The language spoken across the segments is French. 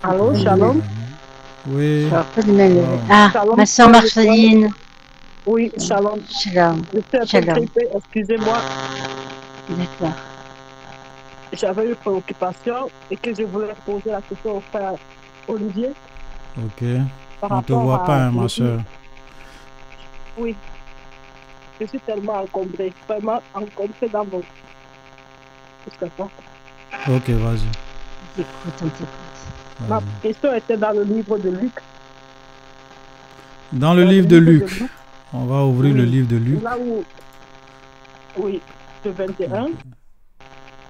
Allô, shalom. Amen. Oui. Ah, Shalom, ma soeur Marceline. Oui, shalom. Shalom. Je suis un peu Shalom. grippée, excusez-moi. D'accord. J'avais une préoccupation et que je voulais poser la question au frère Olivier Ok. par On ne te rapport voit pas, à hein, ma soeur. Oui, je suis tellement encombrée, vraiment encombrée dans mon... Qu'est-ce que ça? Ok, vas-y. Écoute, on t'écoute. Ma Vas-y. question était dans le livre de Luc. Dans le Dans livre de Luc, Luc, on va ouvrir le oui, livre de Luc. là où... Oui, le 21,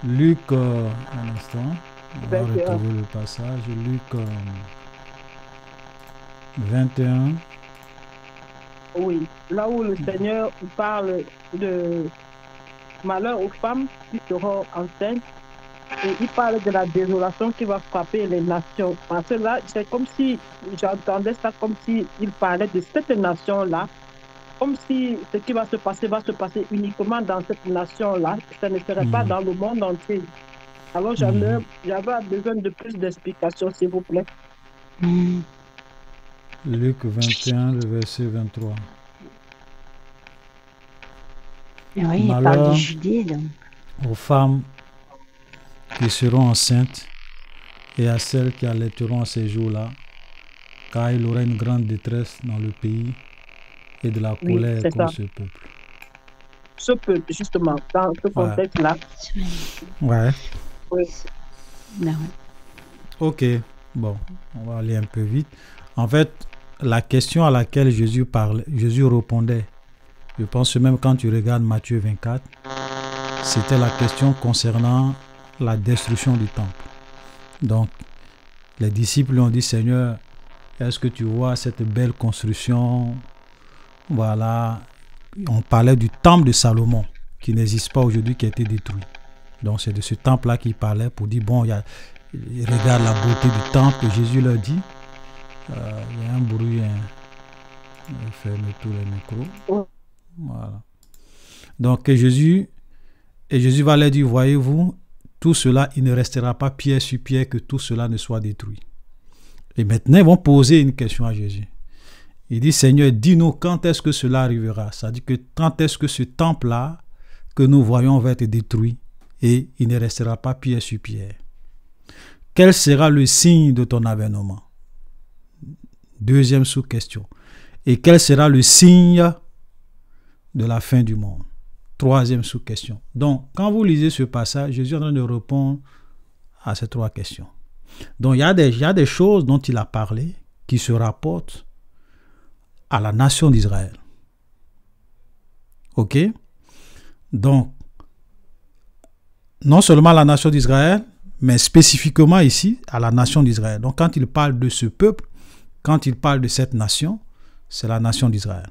Luc, un instant. On va 21. retrouver le passage. Luc 21. Oui, là où le Seigneur parle de malheur aux femmes qui seront enceintes et il parle de la désolation qui va frapper les nations. Parce que là, c'est comme si j'entendais ça comme si il parlait de cette nation-là, comme si ce qui va se passer uniquement dans cette nation-là, ce ne serait pas dans le monde entier. Alors j'avais besoin de plus d'explications, s'il vous plaît. Luc 21, le verset 23. Oui, il parle de Malheur Judée, donc. aux femmes qui seront enceintes et à celles qui allaiteront à ces jours-là, car il y aura une grande détresse dans le pays et de la Oui, colère c'est contre ça. ce peuple. Ce peuple, justement, dans ce Ouais. contexte-là. Ouais. Oui. Non. Ok. Bon, on va aller un peu vite. En fait, la question à laquelle Jésus répondait, je pense même quand tu regardes Matthieu 24, c'était la question concernant la destruction du temple. Donc, les disciples lui ont dit, Seigneur, est-ce que tu vois cette belle construction? Voilà, on parlait du temple de Salomon, qui n'existe pas aujourd'hui, qui a été détruit. Donc, c'est de ce temple-là qu'il parlait pour dire, bon, il regarde la beauté du temple, et Jésus leur dit, il y a un bruit, fermez tous les micros. Voilà. Donc, Jésus va leur dire, voyez-vous, tout cela, il ne restera pas pierre sur pierre que tout cela ne soit détruit. Et maintenant, ils vont poser une question à Jésus. Il dit, Seigneur, dis-nous quand est-ce que cela arrivera. C'est-à-dire que quand est-ce que ce temple-là que nous voyons va être détruit et il ne restera pas pierre sur pierre. Quel sera le signe de ton avènement? Deuxième sous-question. Et quel sera le signe de la fin du monde? Troisième sous-question. Donc, quand vous lisez ce passage, Jésus est en train de répondre à ces trois questions. Donc, il y a des choses dont il a parlé qui se rapportent à la nation d'Israël. Ok? Donc, non seulement à la nation d'Israël, mais spécifiquement ici, à la nation d'Israël. Donc, quand il parle de ce peuple, quand il parle de cette nation, c'est la nation d'Israël.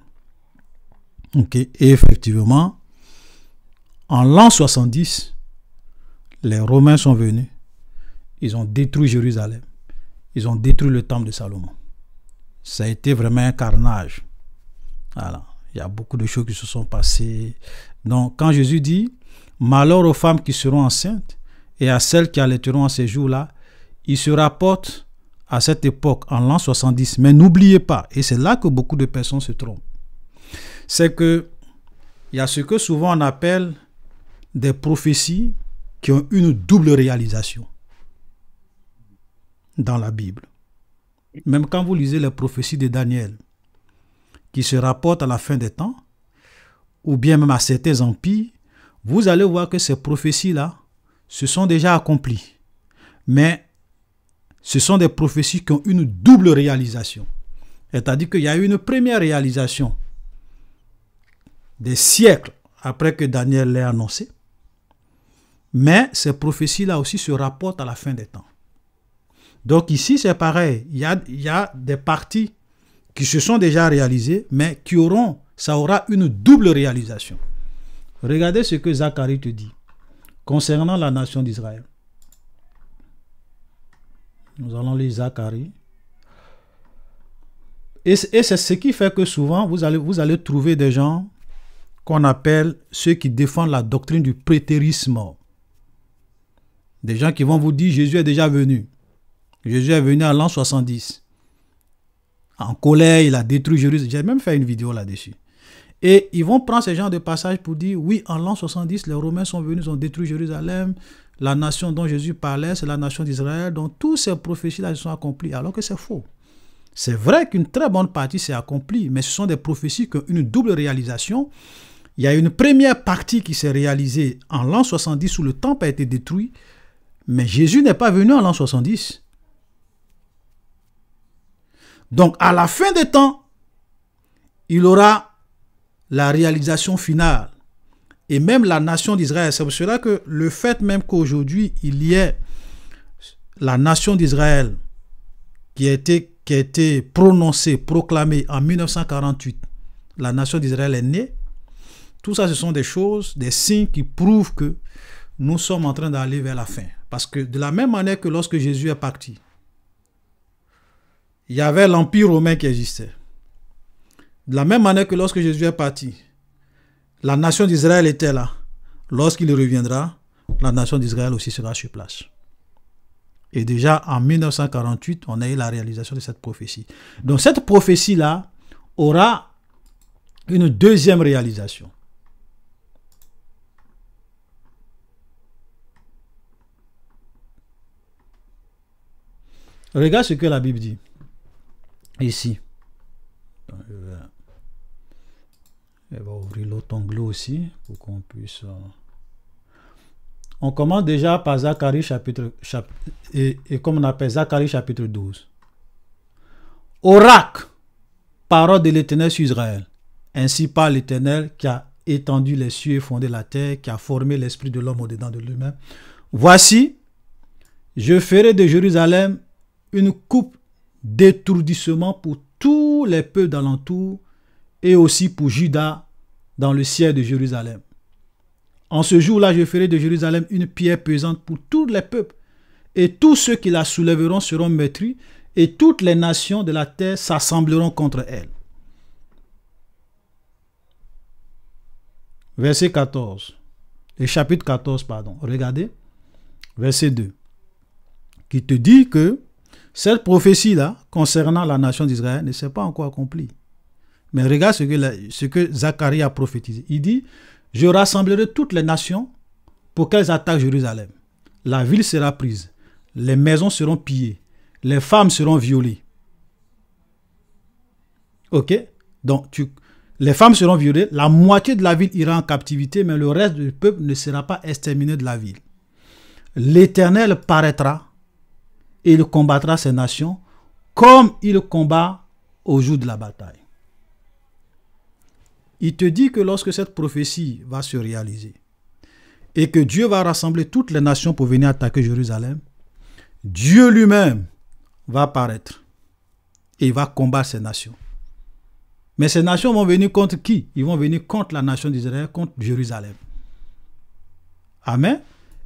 Ok? Et effectivement, en l'an 70, les Romains sont venus. Ils ont détruit Jérusalem. Ils ont détruit le temple de Salomon. Ça a été vraiment un carnage. Voilà. Il y a beaucoup de choses qui se sont passées. Donc, quand Jésus dit, malheur aux femmes qui seront enceintes et à celles qui allaiteront à ces jours-là, il se rapporte à cette époque, en l'an 70. Mais n'oubliez pas, et c'est là que beaucoup de personnes se trompent, c'est que il y a ce que souvent on appelle des prophéties qui ont une double réalisation dans la Bible. Même quand vous lisez les prophéties de Daniel, qui se rapportent à la fin des temps, ou bien même à certains empires, vous allez voir que ces prophéties-là se sont déjà accomplies. Mais ce sont des prophéties qui ont une double réalisation. C'est-à-dire qu'il y a eu une première réalisation des siècles après que Daniel l'ait annoncé. Mais ces prophéties-là aussi se rapportent à la fin des temps. Donc ici, c'est pareil. Il y a des parties qui se sont déjà réalisées, mais ça aura une double réalisation. Regardez ce que Zacharie te dit concernant la nation d'Israël. Nous allons lire Zacharie. Et c'est ce qui fait que souvent, vous allez trouver des gens qu'on appelle ceux qui défendent la doctrine du prétérisme. Des gens qui vont vous dire Jésus est déjà venu. Jésus est venu à l'an 70. En colère, il a détruit Jérusalem. J'ai même fait une vidéo là-dessus. Et ils vont prendre ce genre de passage pour dire, oui, en l'an 70, les Romains sont venus, ils ont détruit Jérusalem. La nation dont Jésus parlait, c'est la nation d'Israël. Donc, toutes ces prophéties-là se sont accomplies, alors que c'est faux. C'est vrai qu'une très bonne partie s'est accomplie, mais ce sont des prophéties qui ont une double réalisation. Il y a une première partie qui s'est réalisée en l'an 70 où le temple a été détruit, mais Jésus n'est pas venu en l'an 70. Donc, à la fin des temps, il aura la réalisation finale. Et même la nation d'Israël. C'est pour cela que le fait même qu'aujourd'hui, il y ait la nation d'Israël qui a été prononcée, proclamée en 1948, la nation d'Israël est née. Tout ça, ce sont des choses, des signes qui prouvent que nous sommes en train d'aller vers la fin. Parce que de la même manière que lorsque Jésus est parti, il y avait l'Empire romain qui existait. De la même manière que lorsque Jésus est parti, la nation d'Israël était là. Lorsqu'il reviendra, la nation d'Israël aussi sera sur place. Et déjà en 1948, on a eu la réalisation de cette prophétie. Donc cette prophétie-là aura une deuxième réalisation. Regarde ce que la Bible dit. Ici. Elle va ouvrir l'autre onglet aussi pour qu'on puisse... On commence déjà par Zacharie chapitre et comme on appelle Zacharie chapitre 12. Oracle, parole de l'Éternel sur Israël. Ainsi parle l'Éternel qui a étendu les cieux et fondé la terre, qui a formé l'esprit de l'homme au-dedans de lui-même. Voici, je ferai de Jérusalem une coupe d'étourdissement pour tous les peuples d'alentour et aussi pour Juda dans le ciel de Jérusalem. En ce jour-là, je ferai de Jérusalem une pierre pesante pour tous les peuples, et tous ceux qui la soulèveront seront meurtris, et toutes les nations de la terre s'assembleront contre elle. Verset 14, et chapitre 14, pardon. Regardez, verset 2, qui te dit que cette prophétie-là, concernant la nation d'Israël, ne s'est pas encore accomplie. Mais regarde ce que Zacharie a prophétisé. Il dit, je rassemblerai toutes les nations pour qu'elles attaquent Jérusalem. La ville sera prise, les maisons seront pillées, les femmes seront violées. Ok? Donc, les femmes seront violées, la moitié de la ville ira en captivité, mais le reste du peuple ne sera pas exterminé de la ville. L'Éternel paraîtra et il combattra ces nations comme il combat au jour de la bataille. Il te dit que lorsque cette prophétie va se réaliser et que Dieu va rassembler toutes les nations pour venir attaquer Jérusalem, Dieu lui-même va apparaître et il va combattre ces nations. Mais ces nations vont venir contre qui? Ils vont venir contre la nation d'Israël, contre Jérusalem. Amen.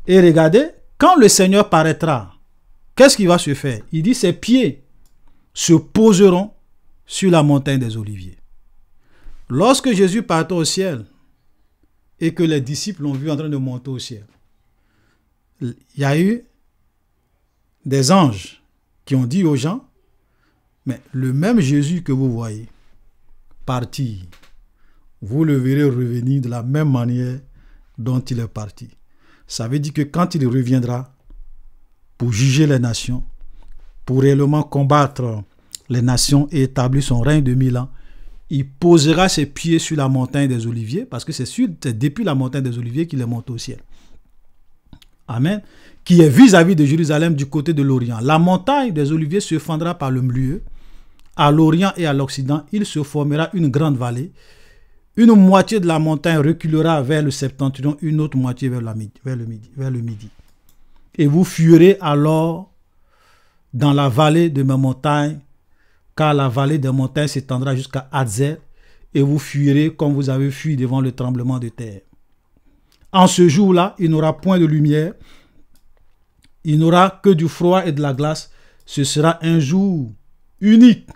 Et regardez, quand le Seigneur paraîtra, qu'est-ce qui va se faire? Il dit, ses pieds se poseront sur la montagne des Oliviers. Lorsque Jésus partait au ciel et que les disciples l'ont vu en train de monter au ciel, il y a eu des anges qui ont dit aux gens, mais le même Jésus que vous voyez partir, vous le verrez revenir de la même manière dont il est parti. Ça veut dire que quand il reviendra pour juger les nations, pour réellement combattre les nations et établir son règne de 1000 ans, il posera ses pieds sur la montagne des Oliviers, parce que c'est depuis la montagne des Oliviers qu'il est monté au ciel. Amen. Qui est vis-à-vis de Jérusalem du côté de l'Orient. La montagne des Oliviers se fendra par le milieu. À l'Orient et à l'Occident, il se formera une grande vallée. Une moitié de la montagne reculera vers le septentrion, une autre moitié vers le midi. Et vous fuirez alors dans la vallée de mes montagnes, car la vallée des montagnes s'étendra jusqu'à Hadzer, et vous fuirez comme vous avez fui devant le tremblement de terre. En ce jour-là, il n'aura point de lumière, il n'aura que du froid et de la glace. Ce sera un jour unique.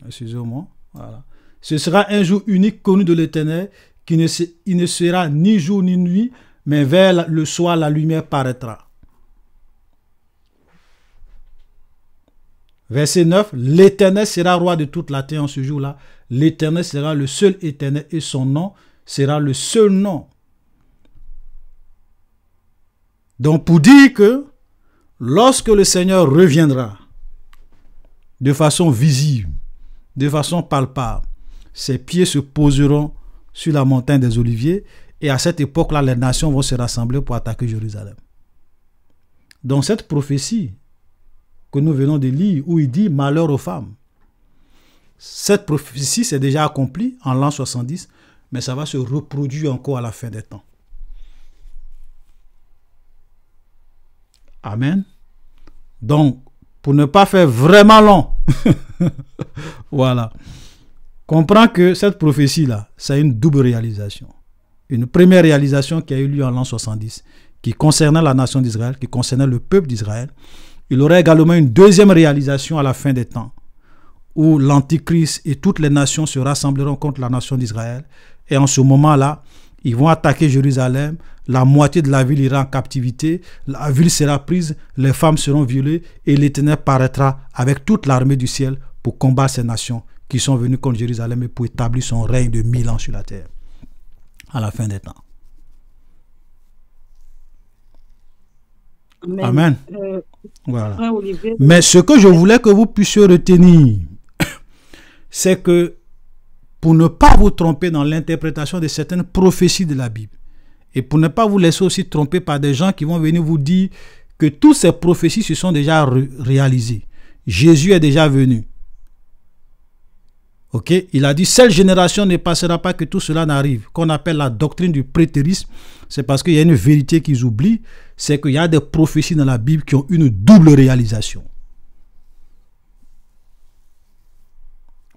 Excusez-moi. Voilà. Ce sera un jour unique connu de l'Éternel, il ne sera ni jour ni nuit, mais vers le soir la lumière paraîtra. Verset 9, l'Éternel sera roi de toute la terre en ce jour-là. L'Éternel sera le seul Éternel et son nom sera le seul nom. Donc pour dire que lorsque le Seigneur reviendra de façon visible, de façon palpable, ses pieds se poseront sur la montagne des Oliviers et à cette époque-là, les nations vont se rassembler pour attaquer Jérusalem. Donc cette prophétie que nous venons de lire où il dit malheur aux femmes, cette prophétie s'est déjà accomplie en l'an 70, mais ça va se reproduire encore à la fin des temps. Amen. Donc, pour ne pas faire vraiment long, voilà, comprends que cette prophétie-là, c'est une double réalisation. Une première réalisation qui a eu lieu en l'an 70, qui concernait la nation d'Israël, qui concernait le peuple d'Israël. Il aurait également une deuxième réalisation à la fin des temps, où l'Antichrist et toutes les nations se rassembleront contre la nation d'Israël. Et en ce moment-là, ils vont attaquer Jérusalem, la moitié de la ville ira en captivité, la ville sera prise, les femmes seront violées, et l'Éternel paraîtra avec toute l'armée du ciel pour combattre ces nations qui sont venues contre Jérusalem et pour établir son règne de 1000 ans sur la terre, à la fin des temps. Amen. Voilà. Mais ce que je voulais que vous puissiez retenir, c'est que pour ne pas vous tromper dans l'interprétation de certaines prophéties de la Bible, et pour ne pas vous laisser aussi tromper par des gens qui vont venir vous dire que toutes ces prophéties se sont déjà réalisées. Jésus est déjà venu. Ok, il a dit, cette génération ne passera pas que tout cela n'arrive, qu'on appelle la doctrine du prétérisme. C'est parce qu'il y a une vérité qu'ils oublient, c'est qu'il y a des prophéties dans la Bible qui ont une double réalisation.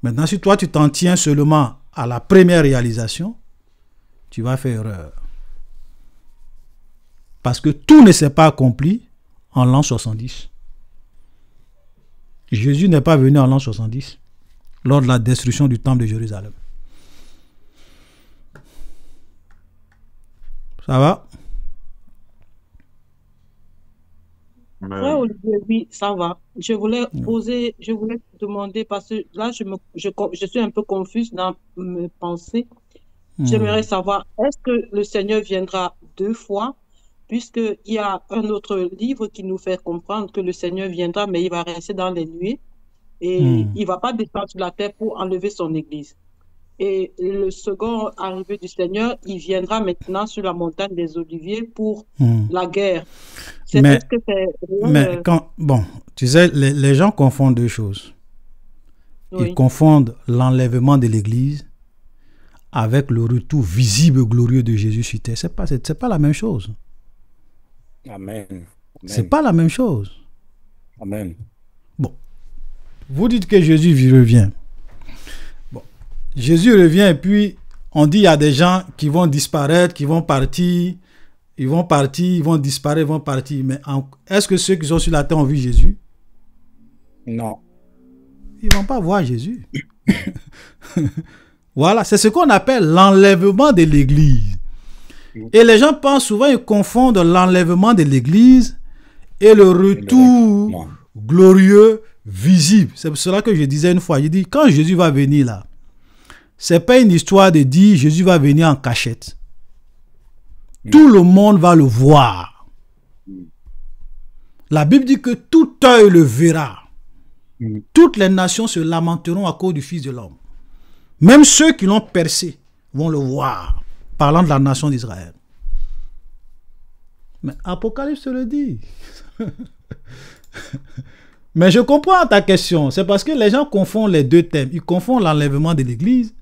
Maintenant, si toi tu t'en tiens seulement à la première réalisation, tu vas faire erreur. Parce que tout ne s'est pas accompli en l'an 70. Jésus n'est pas venu en l'an 70. Lors de la destruction du temple de Jérusalem. Ça va? Ouais, Olivier, oui, ça va. Je voulais te demander, parce que là, je suis un peu confuse dans mes pensées. J'aimerais savoir, est-ce que le Seigneur viendra 2 fois? Puisqu'il y a un autre livre qui nous fait comprendre que le Seigneur viendra, mais il va rester dans les nuées. Et il ne va pas descendre sur la terre pour enlever son église. Et le second arrivé du Seigneur, il viendra maintenant sur la montagne des Oliviers pour la guerre. Mais bon, tu sais, les gens confondent deux choses. Oui. Ils confondent l'enlèvement de l'église avec le retour visible glorieux de Jésus sur terre. C'est pas la même chose. Amen. C'est pas la même chose. Amen. Bon. Vous dites que Jésus revient. Bon. Jésus revient et puis on dit il y a des gens qui vont disparaître, qui vont partir, ils vont disparaître, ils vont partir. Mais est-ce que ceux qui sont sur la terre ont vu Jésus? Non. Ils ne vont pas voir Jésus. Voilà, c'est ce qu'on appelle l'enlèvement de l'église. Et les gens pensent souvent, ils confondent l'enlèvement de l'église et le retour glorieux visible. C'est pour cela que je disais une fois, je dis, quand Jésus va venir là, c'est pas une histoire de dire Jésus va venir en cachette. Tout le monde va le voir. La Bible dit que tout œil le verra. Toutes les nations se lamenteront à cause du Fils de l'homme. Même ceux qui l'ont percé vont le voir, parlant de la nation d'Israël. Mais Apocalypse le dit. Mais je comprends ta question. C'est parce que les gens confondent les deux thèmes. Ils confondent l'enlèvement de l'église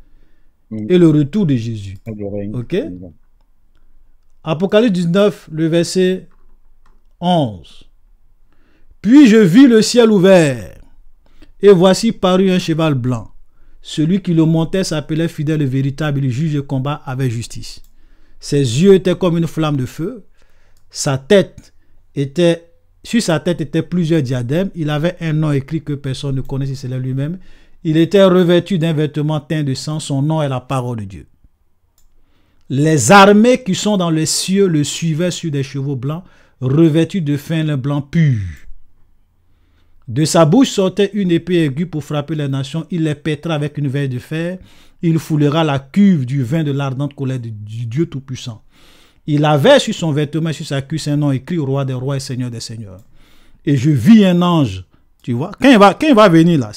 et le retour de Jésus. Ok? Apocalypse 19, le verset 11. Puis je vis le ciel ouvert, et voici parut un cheval blanc. Celui qui le montait s'appelait fidèle et véritable, il juge et combat avec justice. Ses yeux étaient comme une flamme de feu. Sur sa tête étaient plusieurs diadèmes. Il avait un nom écrit que personne ne connaissait, c'est lui-même. Il était revêtu d'un vêtement teint de sang. Son nom est la parole de Dieu. Les armées qui sont dans les cieux le suivaient sur des chevaux blancs, revêtus de fin lin blanc pur. De sa bouche sortait une épée aiguë pour frapper les nations. Il les pètera avec une veille de fer. Il foulera la cuve du vin de l'ardente colère du Dieu Tout-Puissant. Il avait sur son vêtement et sur sa cuisse un nom écrit roi des rois et seigneur des seigneurs. Et je vis un ange. Tu vois, quand il va venir là,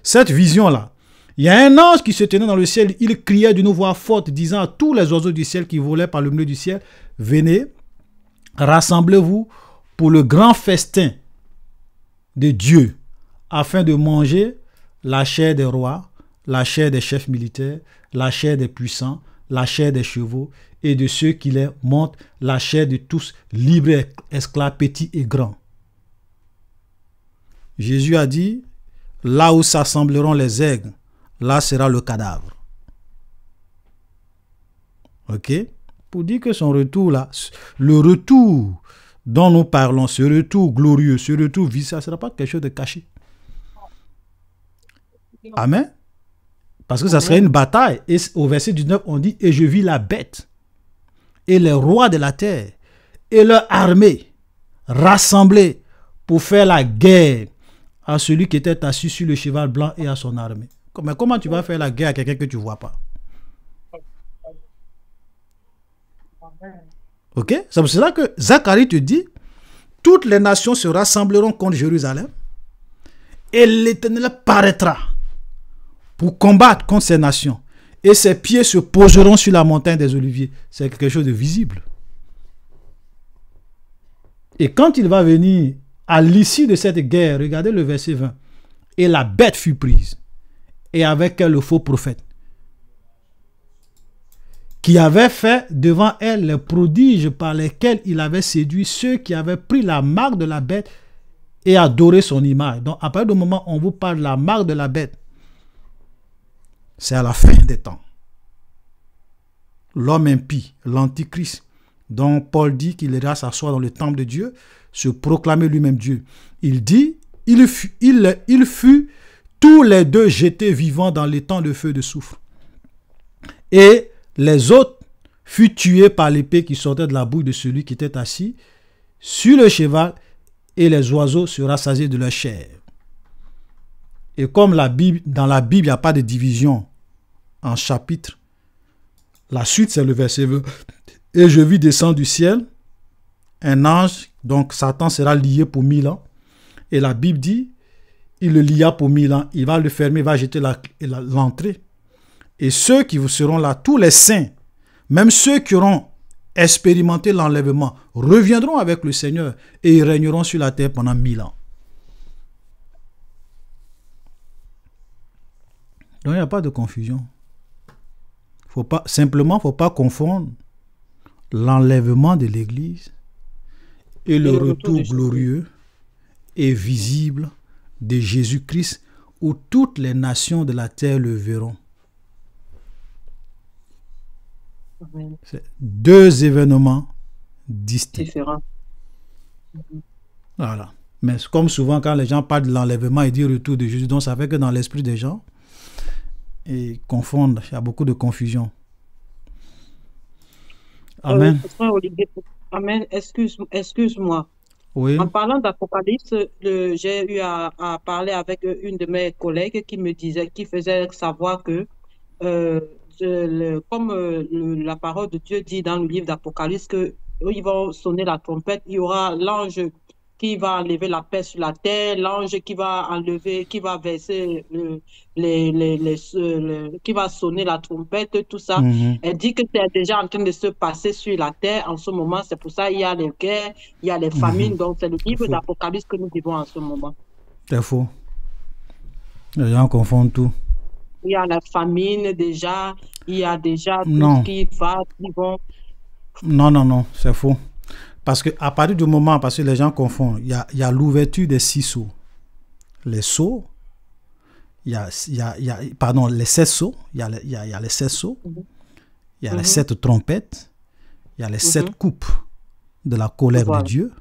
cette vision-là, il y a un ange qui se tenait dans le ciel. Il criait d'une voix forte, disant à tous les oiseaux du ciel qui volaient par le milieu du ciel, venez, rassemblez-vous pour le grand festin de Dieu, afin de manger la chair des rois, la chair des chefs militaires, la chair des puissants, la chair des chevaux et de ceux qui les montent, la chair de tous, libres, esclaves, petits et grands. Jésus a dit, là où s'assembleront les aigles, là sera le cadavre. Ok? Pour dire que son retour là, le retour dont nous parlons, ce retour glorieux, ce retour visible, ça ne sera pas quelque chose de caché. Amen. Parce que ça serait une bataille. Et au verset 19, on dit, et je vis la bête et les rois de la terre et leur armée rassemblés pour faire la guerre à celui qui était assis sur le cheval blanc et à son armée. Mais comment tu vas faire la guerre à quelqu'un que tu ne vois pas? Ok? C'est pour cela que Zacharie te dit, toutes les nations se rassembleront contre Jérusalem et l'Éternel paraîtra pour combattre contre ces nations. Et ses pieds se poseront sur la montagne des Oliviers. C'est quelque chose de visible. Et quand il va venir à l'issue de cette guerre, regardez le verset 20. Et la bête fut prise, et avec elle le faux prophète, qui avait fait devant elle les prodiges par lesquels il avait séduit ceux qui avaient pris la marque de la bête et adoré son image. Donc, à partir du moment où on vous parle de la marque de la bête, c'est à la fin des temps. L'homme impie, l'antichrist, dont Paul dit qu'il ira s'asseoir dans le temple de Dieu, se proclamer lui-même Dieu. Il dit, il fut tous les deux jetés vivants dans l'étang de feu de soufre. Et les autres furent tués par l'épée qui sortait de la bouche de celui qui était assis sur le cheval, et les oiseaux se rassasiaient de leur chair. Et comme dans la Bible, il n'y a pas de division en chapitres, la suite, c'est le verset 20. Et je vis descendre du ciel un ange, donc Satan sera lié pour 1000 ans. Et la Bible dit, il le lia pour 1000 ans, il va le fermer, il va jeter l'entrée. Et ceux qui vous seront là, tous les saints, même ceux qui auront expérimenté l'enlèvement, reviendront avec le Seigneur et ils régneront sur la terre pendant 1000 ans. Donc il n'y a pas de confusion. Simplement, il ne faut pas confondre l'enlèvement de l'Église et le retour glorieux et visible de Jésus-Christ où toutes les nations de la terre le verront. C'est deux événements distincts. Différents. Voilà. Mais comme souvent, quand les gens parlent de l'enlèvement et du retour de Jésus, donc ça fait que dans l'esprit des gens, ils confondent. Il y a beaucoup de confusion. Amen. Amen. Excuse-moi. Oui. En parlant d'Apocalypse, j'ai eu à parler avec une de mes collègues qui me disait, qui faisait savoir que la parole de Dieu dit dans le livre d'Apocalypse que ils vont sonner la trompette, il y aura l'ange qui va enlever la paix sur la terre, l'ange qui va verser qui va sonner la trompette, tout ça. Elle dit que c'est déjà en train de se passer sur la terre en ce moment. C'est pour ça qu'il y a les guerres, il y a les famines. Donc c'est le livre d'Apocalypse que nous vivons en ce moment. C'est faux. Les gens confondent tout. Il y a la famine déjà, il y a déjà tout ce qui va, qui vont... Non, c'est faux. Parce qu'à partir du moment, parce que les gens confondent, il y a l'ouverture des 6 sceaux. Les sceaux, les 7 sceaux, il y a les 7 sceaux, il y a les 7 trompettes, il y a les 7 coupes de la colère de Dieu.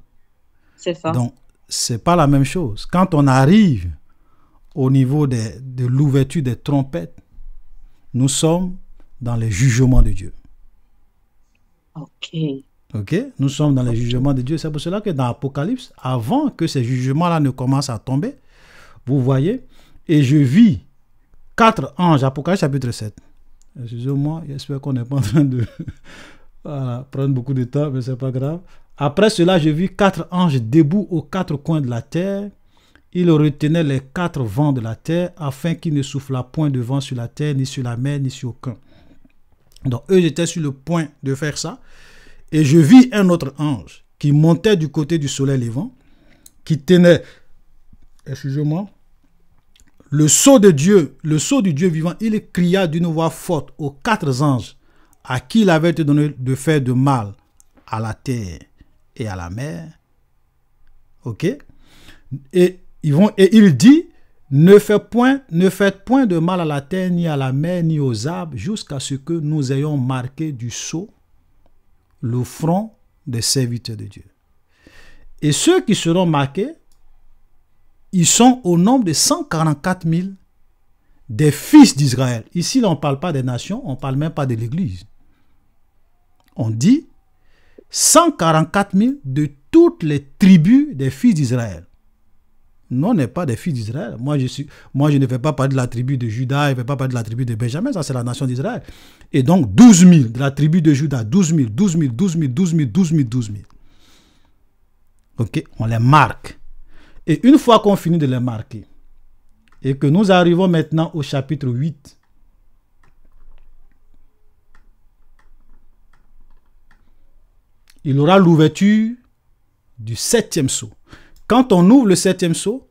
C'est ça. Donc, ce n'est pas la même chose. Quand on arrive au niveau de l'ouverture des trompettes, nous sommes dans les jugements de Dieu. Ok, nous sommes dans les jugements de Dieu. C'est pour cela que dans l'Apocalypse, avant que ces jugements-là ne commencent à tomber, Vous voyez? Et je vis 4 anges. Apocalypse chapitre 7. Excusez-moi, j'espère qu'on n'est pas en train de voilà, prendre beaucoup de temps, mais ce n'est pas grave. Après cela, je vis 4 anges debout aux 4 coins de la terre. Ils retenaient les 4 vents de la terre afin qu'il ne soufflât point de vent sur la terre, ni sur la mer, ni sur aucun. Donc, eux étaient sur le point de faire ça. Et je vis un autre ange qui montait du côté du soleil levant, qui tenait, excusez-moi, le sceau de Dieu, le sceau du Dieu vivant. Il cria d'une voix forte aux 4 anges à qui il avait été donné de faire de mal à la terre et à la mer. Ok? Et il dit, ne faites point de mal à la terre, ni à la mer, ni aux arbres, jusqu'à ce que nous ayons marqué du sceau le front des serviteurs de Dieu. Et ceux qui seront marqués, ils sont au nombre de 144 000 des fils d'Israël. Ici, là, on ne parle pas des nations, on ne parle même pas de l'Église. On dit 144 000 de toutes les tribus des fils d'Israël. Nous, on n'est pas des fils d'Israël. Moi, je ne fais pas partie de la tribu de Juda, je ne fais pas partie de la tribu de Benjamin, ça c'est la nation d'Israël. Et donc, 12 000 de la tribu de Juda, 12 000, 12 000, 12 000, 12 000, 12 000, 12 000. Ok, on les marque. Et une fois qu'on finit de les marquer, et que nous arrivons maintenant au chapitre 8, il aura l'ouverture du 7e sceau. Quand on ouvre le 7e sceau,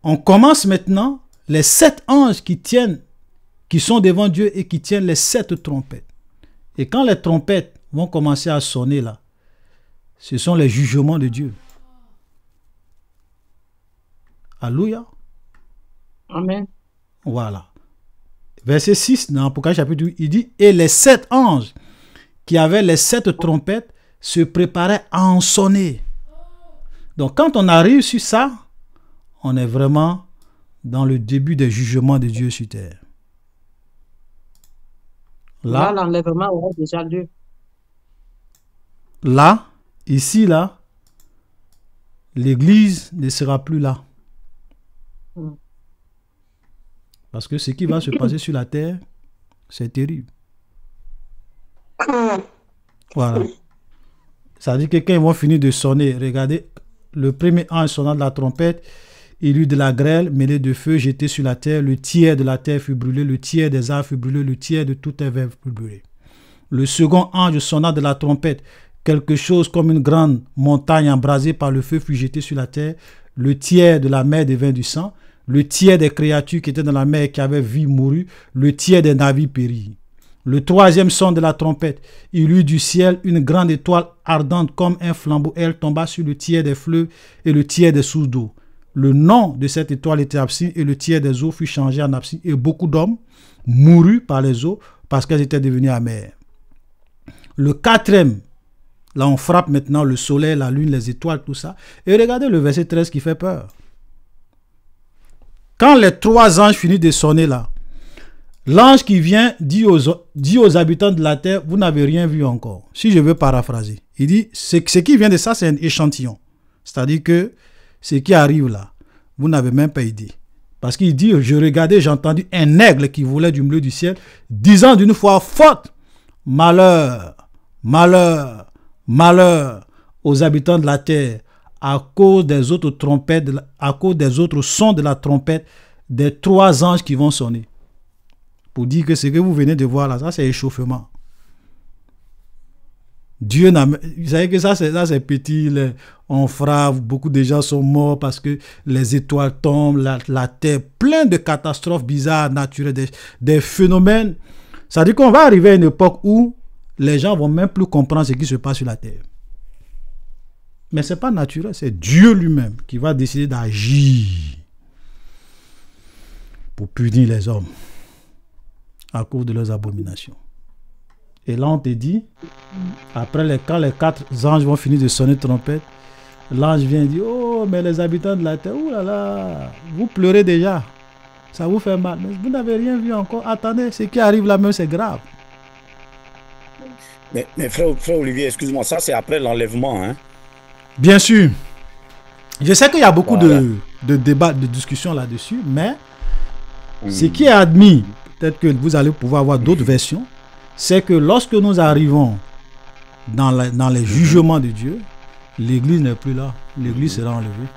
on commence maintenant les 7 anges qui sont devant Dieu et qui tiennent les 7 trompettes. Et quand les trompettes vont commencer à sonner là, ce sont les jugements de Dieu. Alléluia. Amen. Voilà. Verset 6 dans Apocalypse chapitre 8, il dit, et les 7 anges qui avaient les 7 trompettes se préparaient à en sonner. Donc quand on arrive sur ça, on est vraiment dans le début des jugements de Dieu sur terre. Là, l'enlèvement aura déjà lieu. Là, ici, là, l'Église ne sera plus là. Parce que ce qui va se passer sur la terre, c'est terrible. Voilà. Ça veut dire que quand ils vont finir de sonner, regardez, le premier ange sonnant de la trompette, il eut de la grêle mêlée de feu jeté sur la terre. Le tiers de la terre fut brûlé, le tiers des arbres fut brûlé, le tiers de tout herbe fut brûlé. Le second ange sonna de la trompette. Quelque chose comme une grande montagne embrasée par le feu fut jeté sur la terre. Le tiers de la mer devint du sang. Le tiers des créatures qui étaient dans la mer et qui avaient vie mourut. Le tiers des navires périt. Le troisième son de la trompette, il eut du ciel une grande étoile ardente comme un flambeau. Elle tomba sur le tiers des fleuves et le tiers des sources d'eau. Le nom de cette étoile était absinthe et le tiers des eaux fut changé en absinthe. Et beaucoup d'hommes moururent par les eaux parce qu'elles étaient devenues amères. Le quatrième, là on frappe maintenant le soleil, la lune, les étoiles, tout ça. Et regardez le verset 13 qui fait peur. Quand les 3 anges finissent de sonner là, l'ange qui vient dit aux habitants de la terre, vous n'avez rien vu encore. Si je veux paraphraser, il dit, ce qui vient de ça, c'est un échantillon. C'est-à-dire que ce qui arrive là, vous n'avez même pas idée. Parce qu'il dit, je regardais, j'ai entendu un aigle qui volait du milieu du ciel, disant d'une voix forte, malheur, malheur, malheur aux habitants de la terre, à cause des autres trompettes, à cause des autres sons de la trompette, des 3 anges qui vont sonner. Pour dire que ce que vous venez de voir là, ça c'est échauffement. Dieu n'a... Vous savez que ça c'est petit, on frappe, beaucoup de gens sont morts parce que les étoiles tombent, la terre, plein de catastrophes bizarres, naturelles, des phénomènes. Ça veut dire qu'on va arriver à une époque où les gens vont même plus comprendre ce qui se passe sur la terre. Mais ce n'est pas naturel, c'est Dieu lui-même qui va décider d'agir pour punir les hommes à cause de leurs abominations. Et là, on te dit, après quand les 4 anges vont finir de sonner trompette, l'ange vient dire, oh, mais les habitants de la terre, oh là là, vous pleurez déjà, ça vous fait mal, mais vous n'avez rien vu encore. Attendez, ce qui arrive là même, c'est grave. Mais frère Olivier, excuse-moi, ça c'est après l'enlèvement, hein? Bien sûr. Je sais qu'il y a beaucoup de débat, de discussion là-dessus, mais ce qui est admis, peut-être que vous allez pouvoir avoir d'autres versions, c'est que lorsque nous arrivons dans les jugements de Dieu, l'Église n'est plus là. L'Église sera enlevée.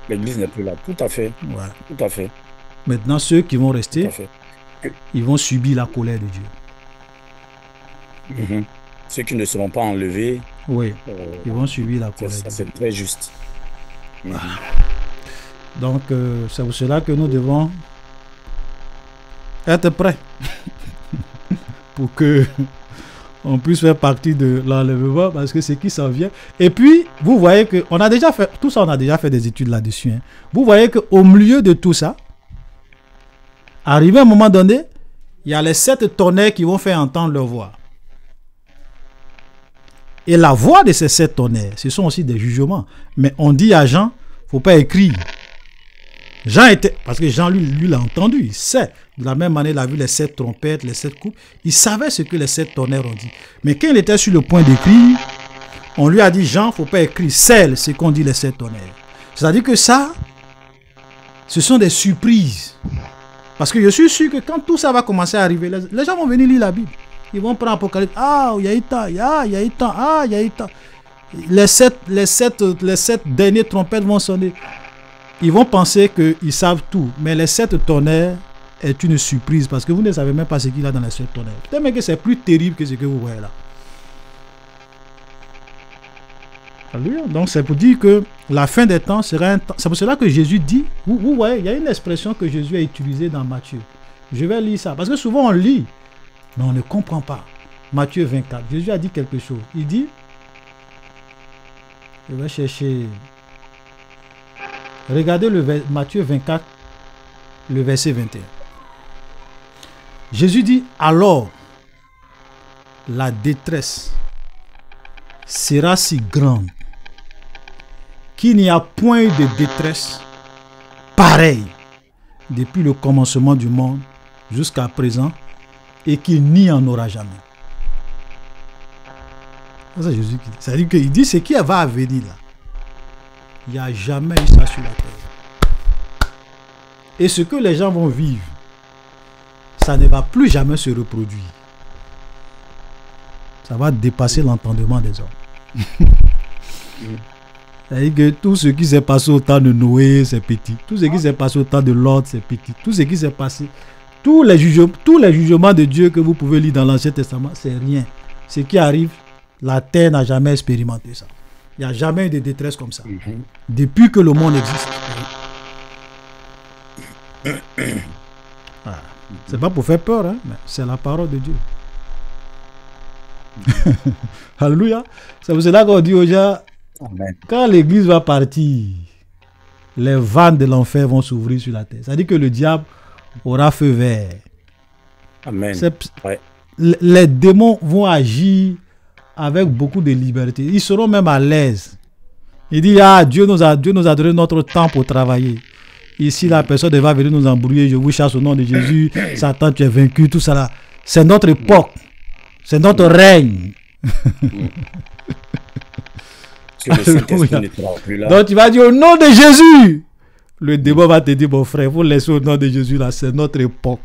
L'Église n'est plus là. Tout à fait. Ouais. Tout à fait. Maintenant, ceux qui vont Tout rester, à fait. ils vont subir la colère de Dieu. Ceux qui ne seront pas enlevés, Oui, ils vont subir la colère de Dieu. c'est très juste. Donc, c'est pour cela que nous devons être prêts pour que on puisse faire partie de l'enlèvement, parce que c'est qui s'en vient. Et puis, vous voyez que on a déjà fait tout ça, on a déjà fait des études là-dessus. Hein. Vous voyez qu'au milieu de tout ça, arrivé à un moment donné, il y a les 7 tonnerres qui vont faire entendre leur voix. Et la voix de ces 7 tonnerres, ce sont aussi des jugements. Mais on dit à Jean, il ne faut pas écrire. Jean était, parce que Jean lui l'a entendu, il sait. De la même manière, il a vu les 7 trompettes, les 7 coupes. Il savait ce que les 7 tonnerres ont dit. Mais quand il était sur le point d'écrire, on lui a dit, Jean, il ne faut pas écrire, scelle ce qu'ont dit les 7 tonnerres. C'est-à-dire que ça, ce sont des surprises. Parce que je suis sûr que quand tout ça va commencer à arriver, les gens vont venir lire la Bible. Ils vont prendre Apocalypse. Ah, il y a eu tant, il y a eu tant, ah, il y a eu tant. Les sept dernières trompettes vont sonner. Ils vont penser qu'ils savent tout. Mais les 7 tonnerres est une surprise parce que vous ne savez même pas ce qu'il y a dans les 7 tonnerres. Peut-être même que c'est plus terrible que ce que vous voyez là. Alléluia. Donc c'est pour dire que la fin des temps sera un temps. C'est pour cela que Jésus dit, vous voyez, il y a une expression que Jésus a utilisée dans Matthieu. Je vais lire ça. Parce que souvent on lit, mais on ne comprend pas. Matthieu 24. Jésus a dit quelque chose. Il dit, je vais chercher. Regardez Matthieu 24, le verset 21. Jésus dit, alors la détresse sera si grande qu'il n'y a point eu de détresse pareille depuis le commencement du monde jusqu'à présent et qu'il n'y en aura jamais. C'est Jésus qui dit. C'est-à-dire qu'il dit ce qui va venir là. Il n'y a jamais eu ça sur la terre. Et ce que les gens vont vivre, ça ne va plus jamais se reproduire. Ça va dépasser l'entendement des hommes. C'est-à-dire que tout ce qui s'est passé au temps de Noé, c'est petit. Tout ce qui s'est passé au temps de Lot, c'est petit. Tout ce qui s'est passé, tous les jugements de Dieu que vous pouvez lire dans l'Ancien Testament, c'est rien. Ce qui arrive, la terre n'a jamais expérimenté ça. Il n'y a jamais eu de détresse comme ça. Depuis que le monde existe. Voilà. C'est pas pour faire peur, hein, mais c'est la parole de Dieu. Alléluia. C'est pour cela qu'on dit aux gens, quand l'église va partir, les vannes de l'enfer vont s'ouvrir sur la terre. C'est-à-dire que le diable aura feu vert. Amen. Ouais. Les démons vont agir avec beaucoup de liberté. Ils seront même à l'aise. Il dit, Dieu nous a donné notre temps pour travailler. Ici, la personne va venir nous embrouiller. Je vous chasse au nom de Jésus. Satan, tu es vaincu. Tout ça là. C'est notre époque. C'est notre règne. Donc, tu vas dire au nom de Jésus. Le démon va te dire, mon frère, vous laissez au nom de Jésus là. C'est notre époque.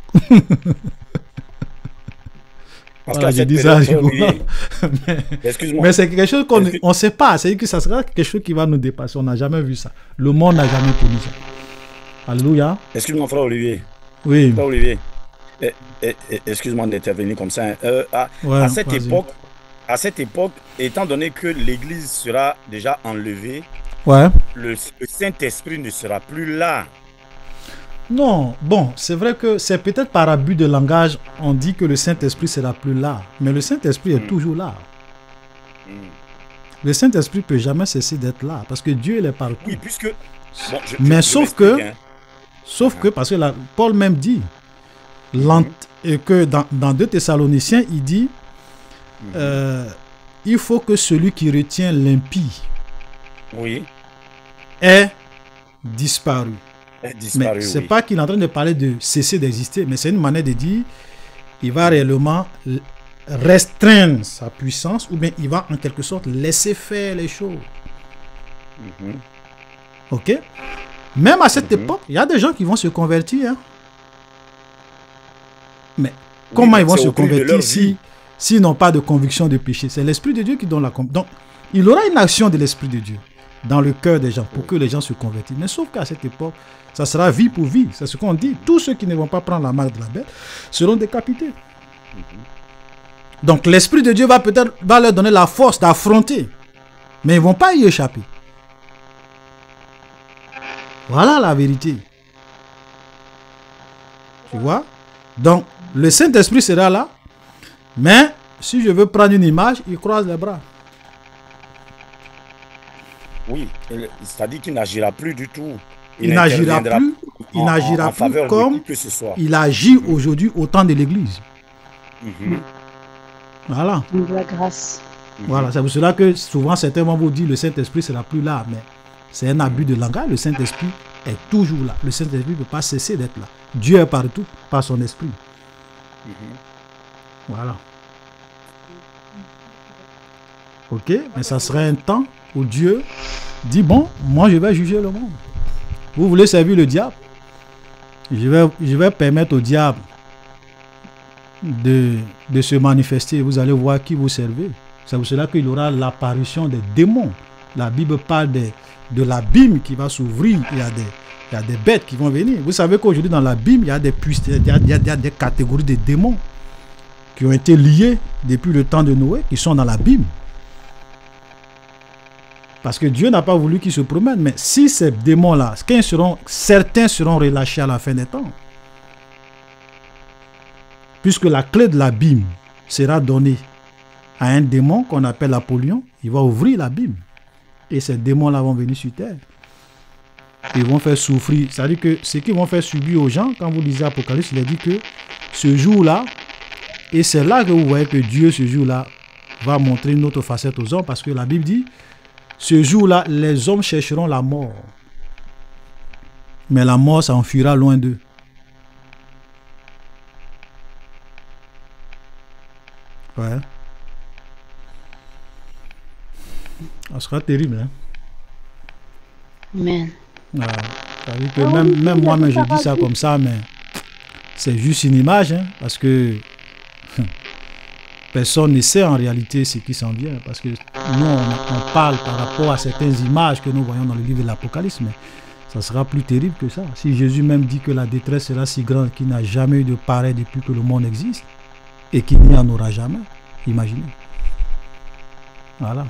Parce voilà, que j'ai dit ça. Mais c'est quelque chose qu'on ne sait pas. C'est que ça sera quelque chose qui va nous dépasser. On n'a jamais vu ça. Le monde n'a jamais connu ça. Alléluia. Excuse-moi, frère Olivier. Oui. Frère Olivier, excuse-moi d'intervenir comme ça. À cette époque, étant donné que l'Église sera déjà enlevée, le Saint-Esprit ne sera plus là. Non, bon, c'est vrai que c'est peut-être par abus de langage, on dit que le Saint-Esprit sera plus là. Mais le Saint-Esprit est toujours là. Le Saint-Esprit ne peut jamais cesser d'être là, parce que Dieu il est partout. Oui, puisque... Bon, mais sauf que, parce que Paul même dit, et que dans 2 Thessaloniciens, il dit, il faut que celui qui retient l'impie ait disparu. Mais c'est pas qu'il est en train de parler de cesser d'exister, mais c'est une manière de dire, il va réellement restreindre sa puissance, ou bien il va en quelque sorte laisser faire les choses. Ok? Même à cette époque, il y a des gens qui vont se convertir. Hein. Mais comment ils vont se convertir s'ils n'ont pas de conviction de péché? C'est l'Esprit de Dieu qui donne la conviction. Donc, il aura une action de l'Esprit de Dieu dans le cœur des gens pour que les gens se convertissent. Mais sauf qu'à cette époque, ça sera vie pour vie. C'est ce qu'on dit. Tous ceux qui ne vont pas prendre la marque de la bête seront décapités. Donc, l'Esprit de Dieu va leur donner la force d'affronter. Mais ils ne vont pas y échapper. Voilà la vérité. Tu vois? Donc, le Saint-Esprit sera là. Mais, si je veux prendre une image, il croise les bras. Oui, c'est-à-dire qu'il n'agira plus du tout. Il n'agira plus comme il agit aujourd'hui au temps de l'Église. Voilà. De la grâce. Voilà, c'est pour cela que souvent certains vont vous dire le Saint-Esprit ne sera plus là. Mais c'est un abus de langage. Le Saint-Esprit est toujours là. Le Saint-Esprit ne peut pas cesser d'être là. Dieu est partout par son esprit. Voilà. Ok, mais ça serait un temps où Dieu dit, bon, moi je vais juger le monde. Vous voulez servir le diable? Je vais permettre au diable de se manifester. Vous allez voir qui vous servez. C'est pour cela qu'il y aura l'apparition des démons. La Bible parle de l'abîme qui va s'ouvrir. Il y a des bêtes qui vont venir. Vous savez qu'aujourd'hui dans l'abîme, il y a des catégories de démons qui ont été liés depuis le temps de Noé, qui sont dans l'abîme. Parce que Dieu n'a pas voulu qu'ils se promènent. Mais si ces démons-là, certains seront relâchés à la fin des temps. Puisque la clé de l'abîme sera donnée à un démon qu'on appelle Apollyon, il va ouvrir l'abîme. Et ces démons-là vont venir sur terre. Ils vont faire souffrir. C'est-à-dire que ce qu'ils vont faire subir aux gens, quand vous lisez Apocalypse, il est dit que ce jour-là, et c'est là que vous voyez que Dieu, ce jour-là, va montrer une autre facette aux hommes, parce que la Bible dit, ce jour-là, les hommes chercheront la mort. Mais la mort s'enfuira loin d'eux. Ouais. Ça sera terrible, hein? Amen. Ouais. C'est-à-dire que même moi-même, je dis ça comme ça, mais c'est juste une image, hein, parce que personne ne sait en réalité ce qui s'en vient, parce que nous, on parle par rapport à certaines images que nous voyons dans le livre de l'Apocalypse, mais ça sera plus terrible que ça. Si Jésus même dit que la détresse sera si grande qu'il n'a jamais eu de pareil depuis que le monde existe, et qu'il n'y en aura jamais, imaginez. Voilà.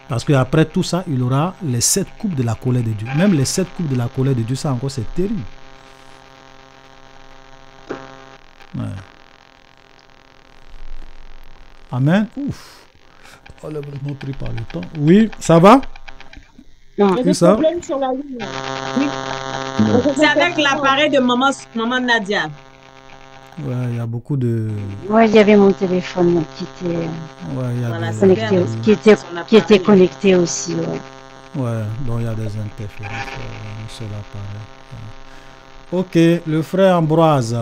Parce qu'après tout ça, il aura les 7 coupes de la colère de Dieu. Même les 7 coupes de la colère de Dieu, ça encore, c'est terrible. Ouais. Amen. Ouf. Oh, là, vraiment pris par le temps. Oui, ça va? C'est ça? Sur la ligne. Oui. C'est avec l'appareil de maman Nadia. Ouais, il y a beaucoup de... Ouais, il y avait mon téléphone qui était, voilà, connecté, qui était connecté aussi. Ouais, donc il y a des interférences sur l'appareil. Ok, le frère Ambroise.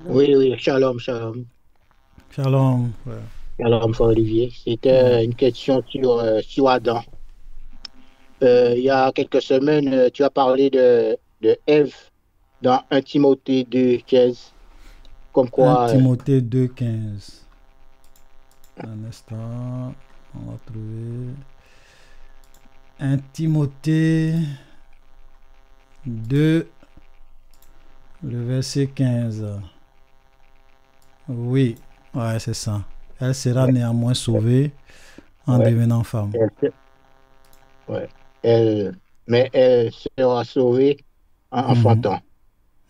Oui, shalom. Shalom. Ouais. Shalom, frère Olivier. C'était une question sur Adam. Il y a quelques semaines, tu as parlé de Ève dans 1 Timothée 2,15. Comme quoi. 1 Timothée 2,15. Un instant, on va trouver. 1 Timothée 2, le verset 15. Oui, ouais, c'est ça. Elle sera néanmoins sauvée en devenant femme. Ouais. Mais elle sera sauvée en enfantant.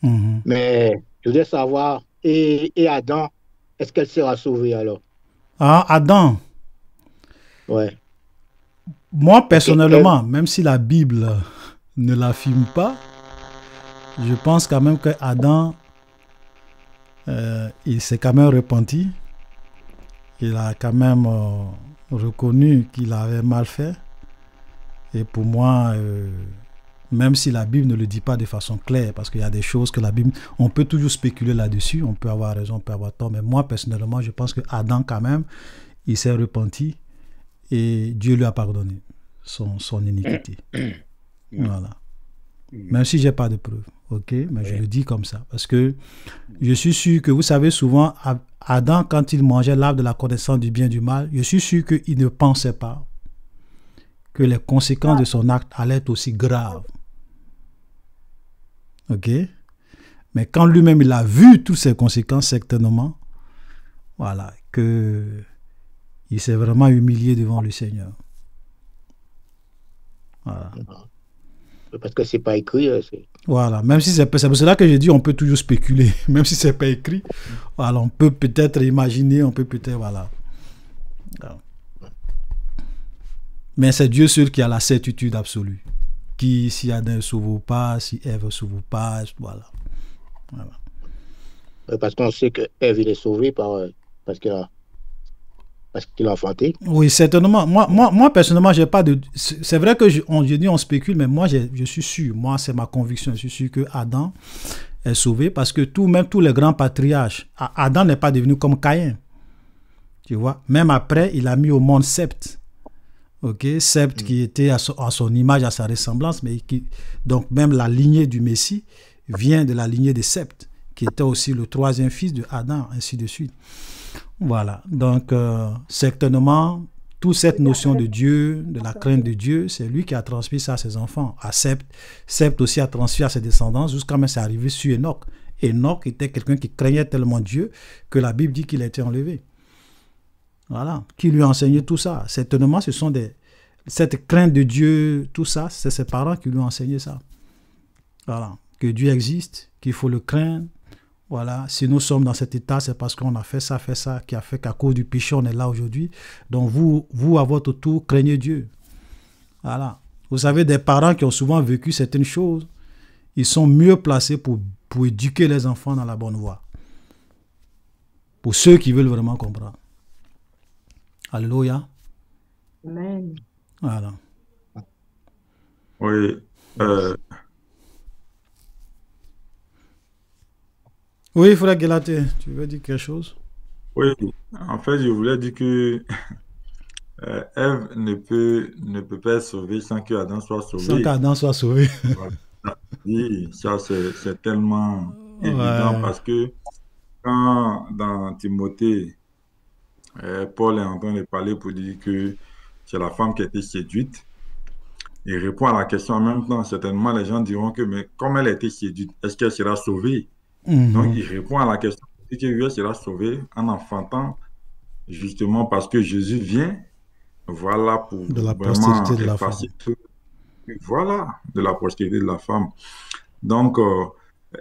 Mais je voudrais savoir, et Adam, est-ce qu'elle sera sauvée alors? Ah, Adam. Ouais. Moi, personnellement, même si la Bible ne l'affirme pas, je pense quand même que Adam, il s'est quand même repenti. Il a quand même reconnu qu'il avait mal fait. Et pour moi, même si la Bible ne le dit pas de façon claire, parce qu'il y a des choses que la Bible, on peut toujours spéculer là-dessus, on peut avoir raison, on peut avoir tort, mais moi personnellement, je pense que Adam quand même, il s'est repenti et Dieu lui a pardonné son iniquité. Voilà. Même si je n'ai pas de preuves, ok, mais je le dis comme ça. Parce que je suis sûr que, vous savez, souvent, Adam, quand il mangeait l'arbre de la connaissance du bien et du mal, je suis sûr qu'il ne pensait pas que les conséquences de son acte allaient être aussi graves. Ok? Mais quand lui-même, il a vu toutes ces conséquences, certainement, voilà, que il s'est vraiment humilié devant le Seigneur. Voilà. Parce que c'est pas écrit. Voilà, même si c'est pour cela que j'ai dit on peut toujours spéculer, même si c'est pas écrit. Voilà, on peut peut-être imaginer, on peut peut-être voilà. Mais c'est Dieu seul qui a la certitude absolue. Qui, si Adam ne sauve ou pas, si Ève ne sauve pas, voilà. Parce qu'on sait que Ève il est sauvée parce qu'il a enfanté. Oui, certainement. Moi personnellement, j'ai pas de. C'est vrai que on spécule, mais moi, je suis sûr. Moi, c'est ma conviction. Je suis sûr que Adam est sauvé parce que même tous les grands patriarches, Adam n'est pas devenu comme Caïn. Tu vois. Même après, il a mis au monde Sept. Ok, Sept qui était à son image, à sa ressemblance, mais donc même la lignée du Messie vient de la lignée de Sept, qui était aussi le troisième fils de Adam, ainsi de suite. Voilà, donc certainement, toute cette notion de Dieu, de la crainte de Dieu, c'est lui qui a transmis ça à ses enfants, à Sept. Sept aussi a transmis à ses descendants, jusqu'à même c'est arrivé sur Enoch. Enoch était quelqu'un qui craignait tellement Dieu que la Bible dit qu'il a été enlevé. Voilà, qui lui a enseigné tout ça. Certainement, ce sont cette crainte de Dieu, tout ça, c'est ses parents qui lui ont enseigné ça. Voilà, que Dieu existe, qu'il faut le craindre. Voilà, si nous sommes dans cet état, c'est parce qu'on a fait ça, qui a fait qu'à cause du péché, on est là aujourd'hui. Donc vous, à votre tour, craignez Dieu. Voilà. Vous savez, des parents qui ont souvent vécu certaines choses, ils sont mieux placés pour éduquer les enfants dans la bonne voie. Pour ceux qui veulent vraiment comprendre. Alléluia. Amen. Voilà. Oui. Oui, frère Guélaté, tu veux dire quelque chose? Oui, en fait, je voulais dire que Ève ne peut pas être sauvée sans que Adam soit sauvé. Sans qu'Adam soit sauvé. Oui, ça c'est tellement évident parce que quand dans Timothée, Paul est en train de parler pour dire que c'est la femme qui a été séduite, il répond à la question en même temps. Certainement, les gens diront que, mais comme elle a été séduite, est-ce qu'elle sera sauvée? Donc, il répond à la question, il dit qu'elle sera sauvée en enfantant, justement parce que Jésus vient, voilà, pour de la vraiment postérité de la femme. Voilà, de la postérité de la femme. Donc,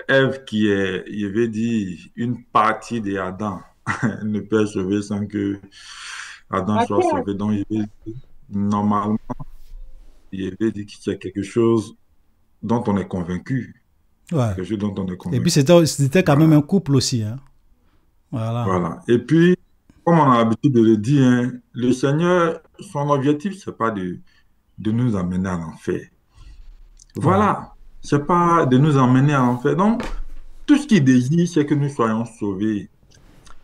Ève qui est, je vais dire, une partie de Adam, ne peut être sauvée sans que Adam soit sauvé. Donc, normalement, je vais dire que c'est quelque chose dont on est convaincu. Ouais. Quelque chose dont on est convaincu. Et puis, c'était quand même un couple aussi. Hein. Voilà. Et puis, comme on a l'habitude de le dire, hein, le Seigneur, son objectif, ce n'est pas de nous amener à l'enfer. Voilà. Ce n'est pas de nous emmener à l'enfer. Donc, tout ce qu'il désire, c'est que nous soyons sauvés.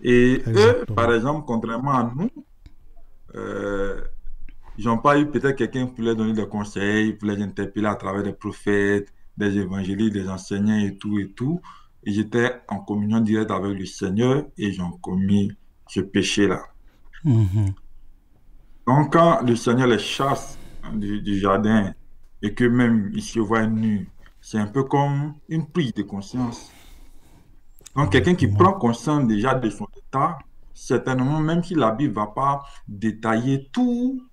Et eux, par exemple, contrairement à nous, ils n'ont pas eu peut-être quelqu'un pour leur donner des conseils, pour les interpeller à travers des prophètes, des évangélistes, des enseignants et tout et tout. Et j'étais en communion directe avec le Seigneur et ils ont commis ce péché-là. Donc, quand le Seigneur les chasse du jardin et que même ils se voient nus, c'est un peu comme une prise de conscience. Donc, quelqu'un qui prend conscience déjà de son état, certainement, même si la Bible ne va pas détailler tout,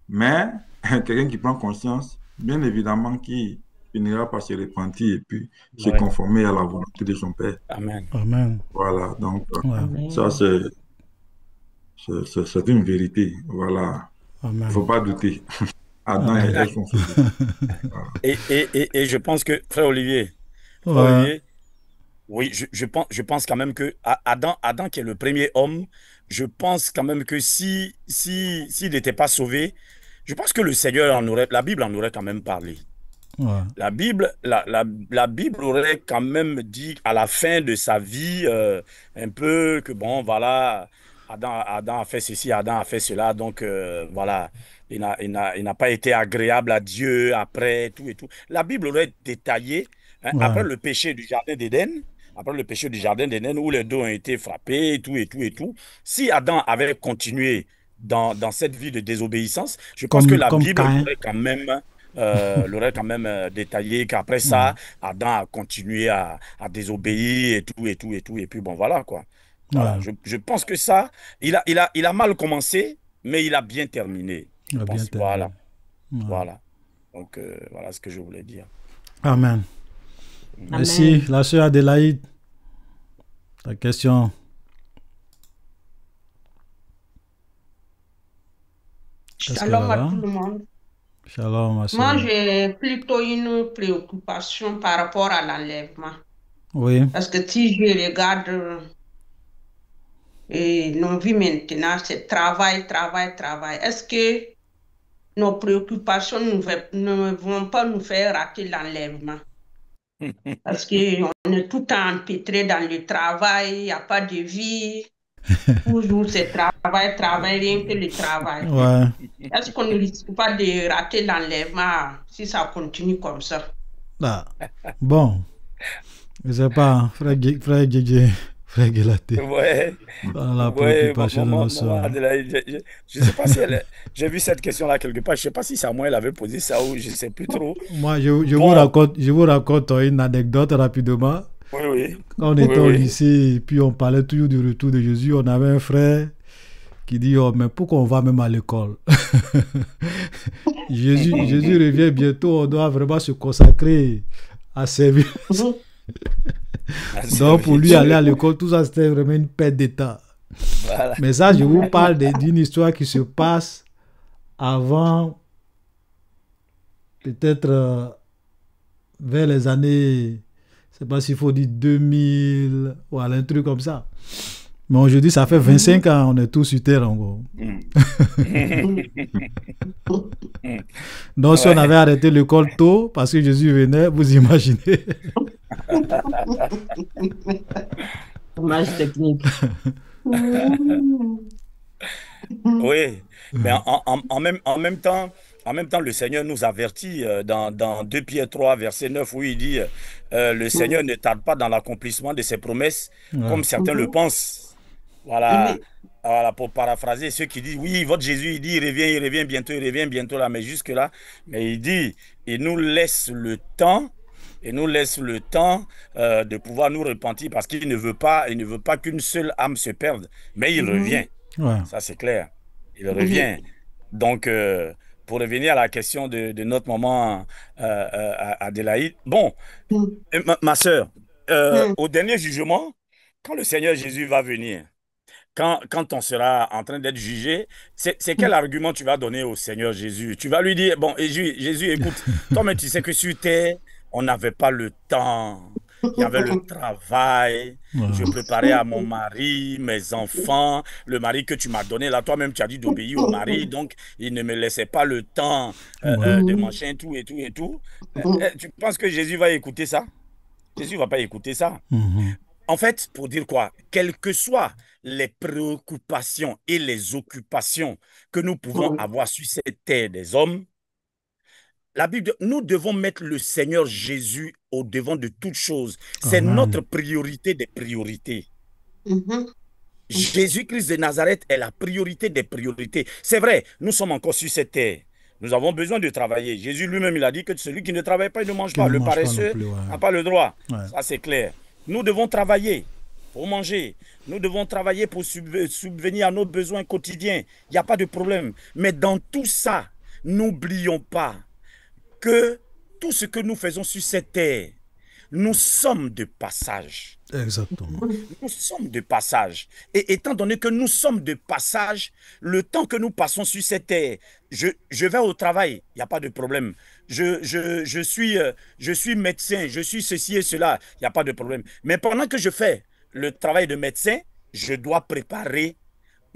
mais quelqu'un qui prend conscience, bien évidemment, qui finira par se repentir et puis se conformer à la volonté de son Père. Amen. Amen. Voilà, donc ça c'est une vérité. Voilà, il ne faut pas douter. Adam et Ève sont sauvés. Et je pense que, frère Olivier, oui, je pense quand même que Adam qui est le premier homme, je pense quand même que s'il n'était pas sauvé, je pense que le Seigneur la Bible en aurait quand même parlé. La Bible aurait quand même dit à la fin de sa vie un peu que bon, voilà, Adam a fait ceci, Adam a fait cela, donc voilà, il n'a pas été agréable à Dieu après, tout et tout. La Bible aurait détaillé, hein, après le péché du Jardin d'Éden, où les deux ont été frappés, et tout et tout et tout. Si Adam avait continué dans cette vie de désobéissance, je pense que la Bible l'aurait quand même détaillé qu'après ça, Adam a continué à désobéir et tout et tout et tout, et puis bon, voilà quoi. Voilà, je pense que ça, il a mal commencé, mais il a bien terminé. Je pense. Voilà. Voilà. Donc, voilà ce que je voulais dire. Amen. Merci, la sœur Adélaïde. Ta question. Shalom à tout le monde. Shalom, ma sœur. Moi, j'ai plutôt une préoccupation par rapport à l'enlèvement. Oui. Parce que si je regarde nos vies maintenant, c'est travail, travail, travail. Est-ce que nos préoccupations ne vont pas nous faire rater l'enlèvement? Parce qu'on est tout le temps empêtré dans le travail, il n'y a pas de vie. Toujours c'est travail, travail, rien que le travail. Ouais. Est-ce qu'on ne risque pas de rater l'enlèvement si ça continue comme ça? Ah. Bon, je ne sais pas, frère Gégé. Frère Guélaté. Ouais. Dans la préoccupation de nos soeurs. Je ne sais pas si j'ai vu cette question-là quelque part. Je ne sais pas si c'est à moi elle avait posé ça ou je ne sais plus trop. Moi, je vous raconte une anecdote rapidement. Oui, oui. Quand on était au lycée, puis on parlait toujours du retour de Jésus, on avait un frère qui dit, oh, mais pourquoi on va même à l'école? Jésus revient bientôt, on doit vraiment se consacrer à servir. Donc pour lui aller à l'école, tout ça c'était vraiment une perte d'état. Voilà. Mais ça, je vous parle d'une histoire qui se passe avant, peut-être vers les années, je ne sais pas s'il faut dire 2000, ou un truc comme ça. Mais aujourd'hui, ça fait 25 ans, on est tous sur terre en gros. Donc si on avait arrêté l'école tôt, parce que Jésus venait, vous imaginez. Dommage technique. Oui, mais en même temps, le Seigneur nous avertit dans 2 Pierre 3, verset 9, où il dit le Seigneur ne tarde pas dans l'accomplissement de ses promesses, comme certains le pensent. Voilà. Voilà, pour paraphraser ceux qui disent, oui, votre Jésus, il dit, il revient bientôt là, mais jusque-là, mais il dit, il nous laisse le temps. Et nous laisse le temps de pouvoir nous repentir parce qu'il ne veut pas qu'une seule âme se perde. Mais il revient. Ouais. Ça, c'est clair. Il revient. Donc, pour revenir à la question de notre maman Adélaïde, bon, ma soeur, au dernier jugement, quand le Seigneur Jésus va venir, quand on sera en train d'être jugé, c'est quel argument tu vas donner au Seigneur Jésus? Tu vas lui dire, bon, Jésus, écoute, toi-même, tu sais que sur terre, on n'avait pas le temps. Il y avait le travail. Je préparais à mon mari, mes enfants, le mari que tu m'as donné là. Toi-même, tu as dit d'obéir au mari, donc il ne me laissait pas le temps de machin, tout et tout et tout. Tu penses que Jésus va écouter ça? Jésus ne va pas écouter ça. En fait, pour dire quoi? Quelles que soient les préoccupations et les occupations que nous pouvons avoir sur cette terre des hommes, la Bible, nous devons mettre le Seigneur Jésus au devant de toutes choses. C'est notre priorité des priorités. Jésus-Christ de Nazareth est la priorité des priorités. C'est vrai, nous sommes encore sur cette terre. Nous avons besoin de travailler. Jésus lui-même, il a dit que celui qui ne travaille pas, il ne mange pas. Le paresseux n'a pas le droit. Ça, c'est clair. Nous devons travailler pour manger. Nous devons travailler pour subvenir à nos besoins quotidiens. Il n'y a pas de problème. Mais dans tout ça, n'oublions pas que tout ce que nous faisons sur cette terre, nous sommes de passage. Exactement. Nous sommes de passage. Et étant donné que nous sommes de passage, le temps que nous passons sur cette terre, je vais au travail, il n'y a pas de problème. Je suis médecin, je suis ceci et cela, il n'y a pas de problème. Mais pendant que je fais le travail de médecin, je dois préparer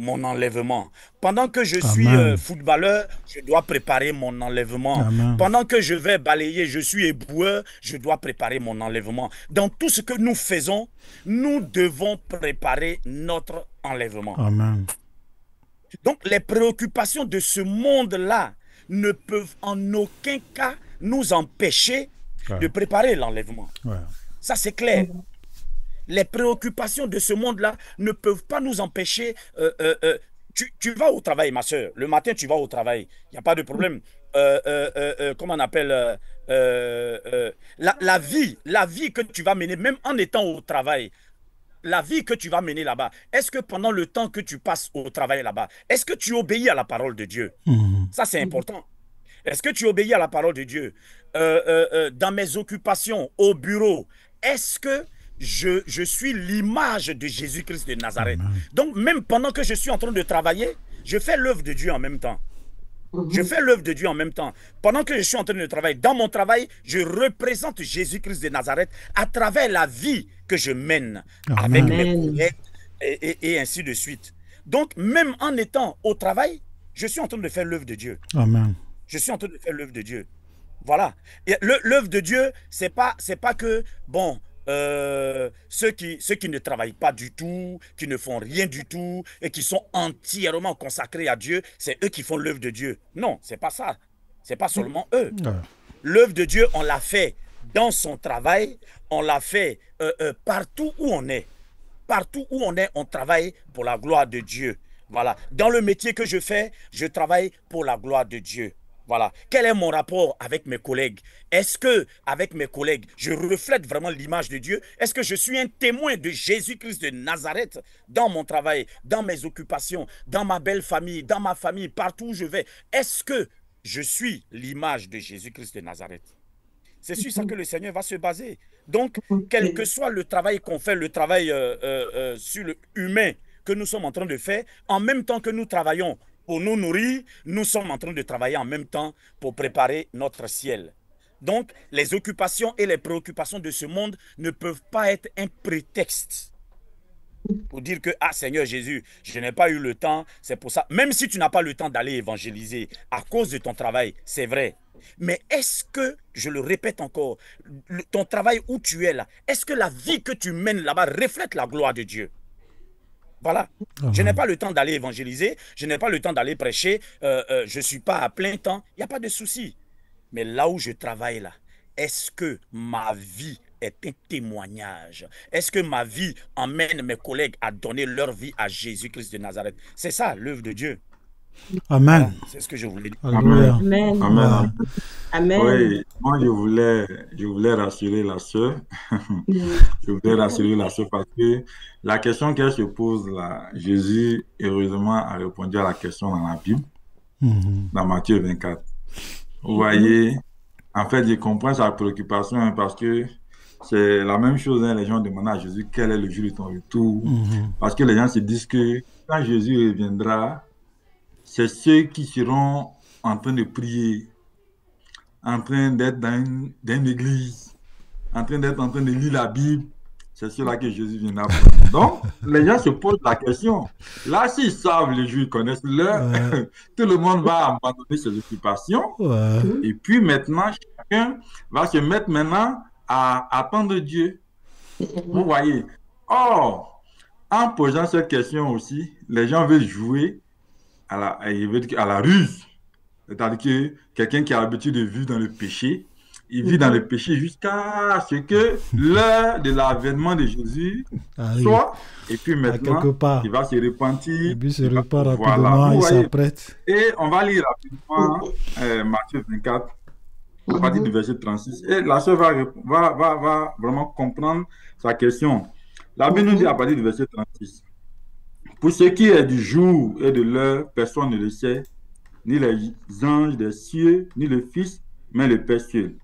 mon enlèvement. Pendant que je suis footballeur, je dois préparer mon enlèvement. Amen. Pendant que je vais balayer, je suis éboueur, je dois préparer mon enlèvement. Dans tout ce que nous faisons, nous devons préparer notre enlèvement. Amen. Donc, les préoccupations de ce monde-là ne peuvent en aucun cas nous empêcher de préparer l'enlèvement. Ça, c'est clair. Les préoccupations de ce monde-là ne peuvent pas nous empêcher. Tu vas au travail, ma soeur. Le matin, tu vas au travail. Il n'y a pas de problème. Comment on appelle la vie que tu vas mener, même en étant au travail, la vie que tu vas mener là-bas, est-ce que pendant le temps que tu passes au travail là-bas, est-ce que tu obéis à la parole de Dieu? Ça, c'est important. Est-ce que tu obéis à la parole de Dieu? Dans mes occupations, au bureau, est-ce que je suis l'image de Jésus-Christ de Nazareth? Donc, même pendant que je suis en train de travailler, je fais l'œuvre de Dieu en même temps. Je fais l'œuvre de Dieu en même temps. Pendant que je suis en train de travailler, dans mon travail, je représente Jésus-Christ de Nazareth à travers la vie que je mène avec mes collègues et ainsi de suite. Donc, même en étant au travail, je suis en train de faire l'œuvre de Dieu. Amen. Je suis en train de faire l'œuvre de Dieu. Voilà. L'œuvre de Dieu, c'est pas que, bon, ceux qui ne travaillent pas du tout, qui ne font rien du tout et qui sont entièrement consacrés à Dieu, c'est eux qui font l'œuvre de Dieu. Non, c'est pas ça. C'est pas seulement eux. L'œuvre de Dieu, on l'a fait dans son travail, on l'a fait partout où on est. Partout où on est, on travaille pour la gloire de Dieu. Voilà. Dans le métier que je fais, je travaille pour la gloire de Dieu. Voilà. Quel est mon rapport avec mes collègues? Est-ce que, avec mes collègues, je reflète vraiment l'image de Dieu? Est-ce que je suis un témoin de Jésus-Christ de Nazareth dans mon travail, dans mes occupations, dans ma belle famille, dans ma famille, partout où je vais? Est-ce que je suis l'image de Jésus-Christ de Nazareth? C'est sur ça que le Seigneur va se baser. Donc, quel que soit le travail qu'on fait, le travail sur le humain que nous sommes en train de faire, en même temps que nous travaillons pour nous nourrir, nous sommes en train de travailler en même temps pour préparer notre ciel. Donc, les occupations et les préoccupations de ce monde ne peuvent pas être un prétexte pour dire que, ah Seigneur Jésus, je n'ai pas eu le temps, c'est pour ça. Même si tu n'as pas le temps d'aller évangéliser à cause de ton travail, c'est vrai. Mais est-ce que, je le répète encore, ton travail où tu es là, est-ce que la vie que tu mènes là-bas reflète la gloire de Dieu? Voilà. Je n'ai pas le temps d'aller évangéliser, je n'ai pas le temps d'aller prêcher, je ne suis pas à plein temps, il n'y a pas de souci. Mais là où je travaille là, est-ce que ma vie est un témoignage? Est-ce que ma vie emmène mes collègues à donner leur vie à Jésus-Christ de Nazareth? C'est ça l'œuvre de Dieu. Amen. Voilà, c'est ce que je voulais dire. Amen. Amen. Amen. Amen. Oui, moi je voulais rassurer la sœur. Je voulais rassurer la sœur parce que la question qu'elle se pose là, Jésus heureusement a répondu à la question dans la Bible, dans Matthieu 24. Vous voyez, en fait, je comprends sa préoccupation parce que c'est la même chose, hein, les gens demandent à Jésus quel est le jour de ton retour. Parce que les gens se disent que quand Jésus reviendra, c'est ceux qui seront en train de prier, en train d'être dans une église, en train de lire la Bible. C'est ceux-là que Jésus viendra prendre. Donc, les gens se posent la question. Là, s'ils savent le jour, ils connaissent l'heure, tout le monde va abandonner ses occupations. Et puis maintenant, chacun va se mettre maintenant à attendre Dieu. Vous voyez. Or, en posant cette question aussi, les gens veulent jouer à la ruse. C'est-à-dire que quelqu'un qui a l'habitude de vivre dans le péché, il vit dans le péché jusqu'à ce que l'heure de l'avènement de Jésus soit. Et puis maintenant, il va se repentir. Et puis se repart rapidement, il s'apprête. Et on va lire rapidement Matthieu 24, à partir du verset 36. Et la sœur va vraiment comprendre sa question. La Bible nous dit à partir du verset 36. Pour ce qui est du jour et de l'heure, personne ne le sait, ni les anges des cieux, ni le Fils, mais le Père seul.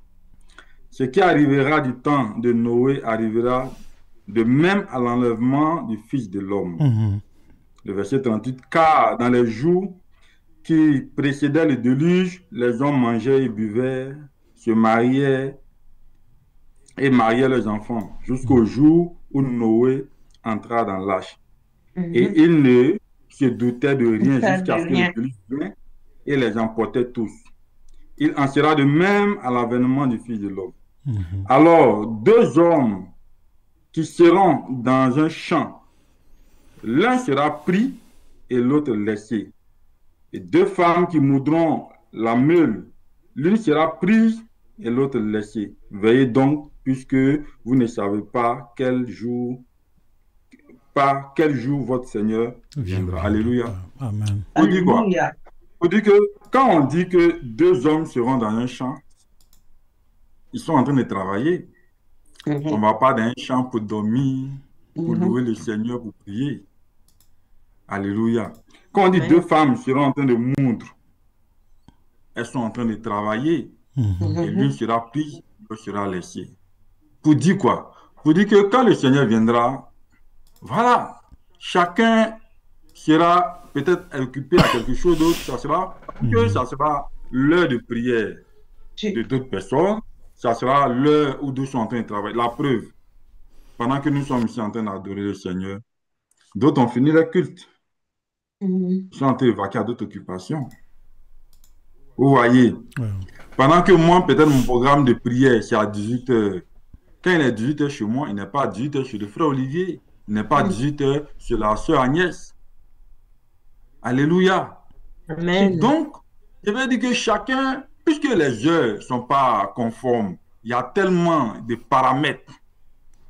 Ce qui arrivera du temps de Noé arrivera de même à l'enlèvement du Fils de l'homme. Le verset 38. Car dans les jours qui précédaient le déluge, les hommes mangeaient et buvaient, se mariaient et mariaient leurs enfants, jusqu'au jour où Noé entra dans l'arche. Et il ne se doutaient de rien jusqu'à ce que le déluge vienne et les emportait tous. Il en sera de même à l'avènement du Fils de l'homme. Alors, deux hommes qui seront dans un champ, l'un sera pris et l'autre laissé. Et deux femmes qui moudront la meule, l'une sera prise et l'autre laissée. Veillez donc, puisque vous ne savez pas quel jour votre Seigneur viendra. Alléluia. Amen. Vous dites quoi? Vous dites que quand on dit que deux hommes seront dans un champ, ils sont en train de travailler. On ne va pas dans un champ pour dormir, pour louer le Seigneur, pour prier. Alléluia. Quand on dit deux femmes seront en train de moudre, elles sont en train de travailler. Et l'une sera prise, l'autre sera laissée. Pour dire quoi? Pour dire que quand le Seigneur viendra, voilà, chacun sera peut-être occupé à quelque chose d'autre. Ça sera l'heure de prière de d'autres personnes. Ça sera l'heure où d'autres sont en train de travailler. La preuve, pendant que nous sommes ici en train d'adorer le Seigneur, d'autres ont fini le culte. Ils sont en train de vaquer à d'autres occupations. Vous voyez, pendant que moi, peut-être mon programme de prière, c'est à 18h. Quand il est 18h chez moi, il n'est pas à 18h chez le frère Olivier. Il n'est pas à 18h chez la soeur Agnès. Alléluia. Amen. Donc, je veux dire que chacun, puisque les heures ne sont pas conformes, il y a tellement de paramètres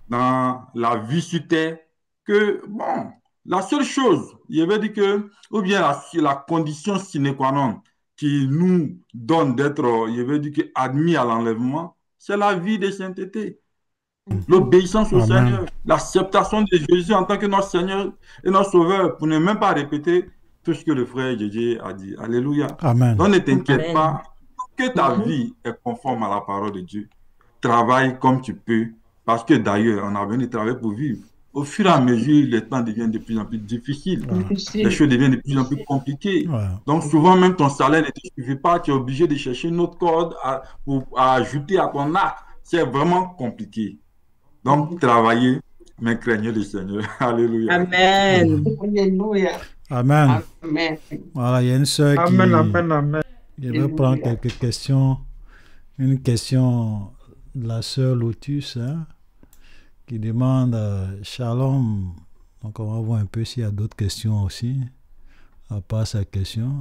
dans la vie sur terre que, bon, la seule chose, je veux dire que, ou bien la condition sine qua non qui nous donne d'être, je veux dire, admis à l'enlèvement, c'est la vie de sainteté. L'obéissance au Seigneur, l'acceptation de Jésus en tant que notre Seigneur et notre Sauveur, pour ne même pas répéter tout ce que le frère Jésus a dit. Alléluia. Amen. Donc ne t'inquiète pas que ta vie est conforme à la parole de Dieu. Travaille comme tu peux, parce que d'ailleurs, on a venu travailler pour vivre. Au fur et à mesure, le temps devient de plus en plus difficile. Les choses deviennent de plus en plus compliquées. Donc souvent, même ton salaire ne te suffit pas. Tu es obligé de chercher une autre corde à ajouter à ton arc. C'est vraiment compliqué. Donc, travaillez, mais craignez le Seigneur. Alléluia. Amen. Alléluia. Amen. Amen. Voilà, il y a une sœur qui... Amen. Je vais prendre quelques questions. Une question de la sœur Lotus, qui demande Shalom. Donc, on va voir un peu s'il y a d'autres questions aussi, à part sa question.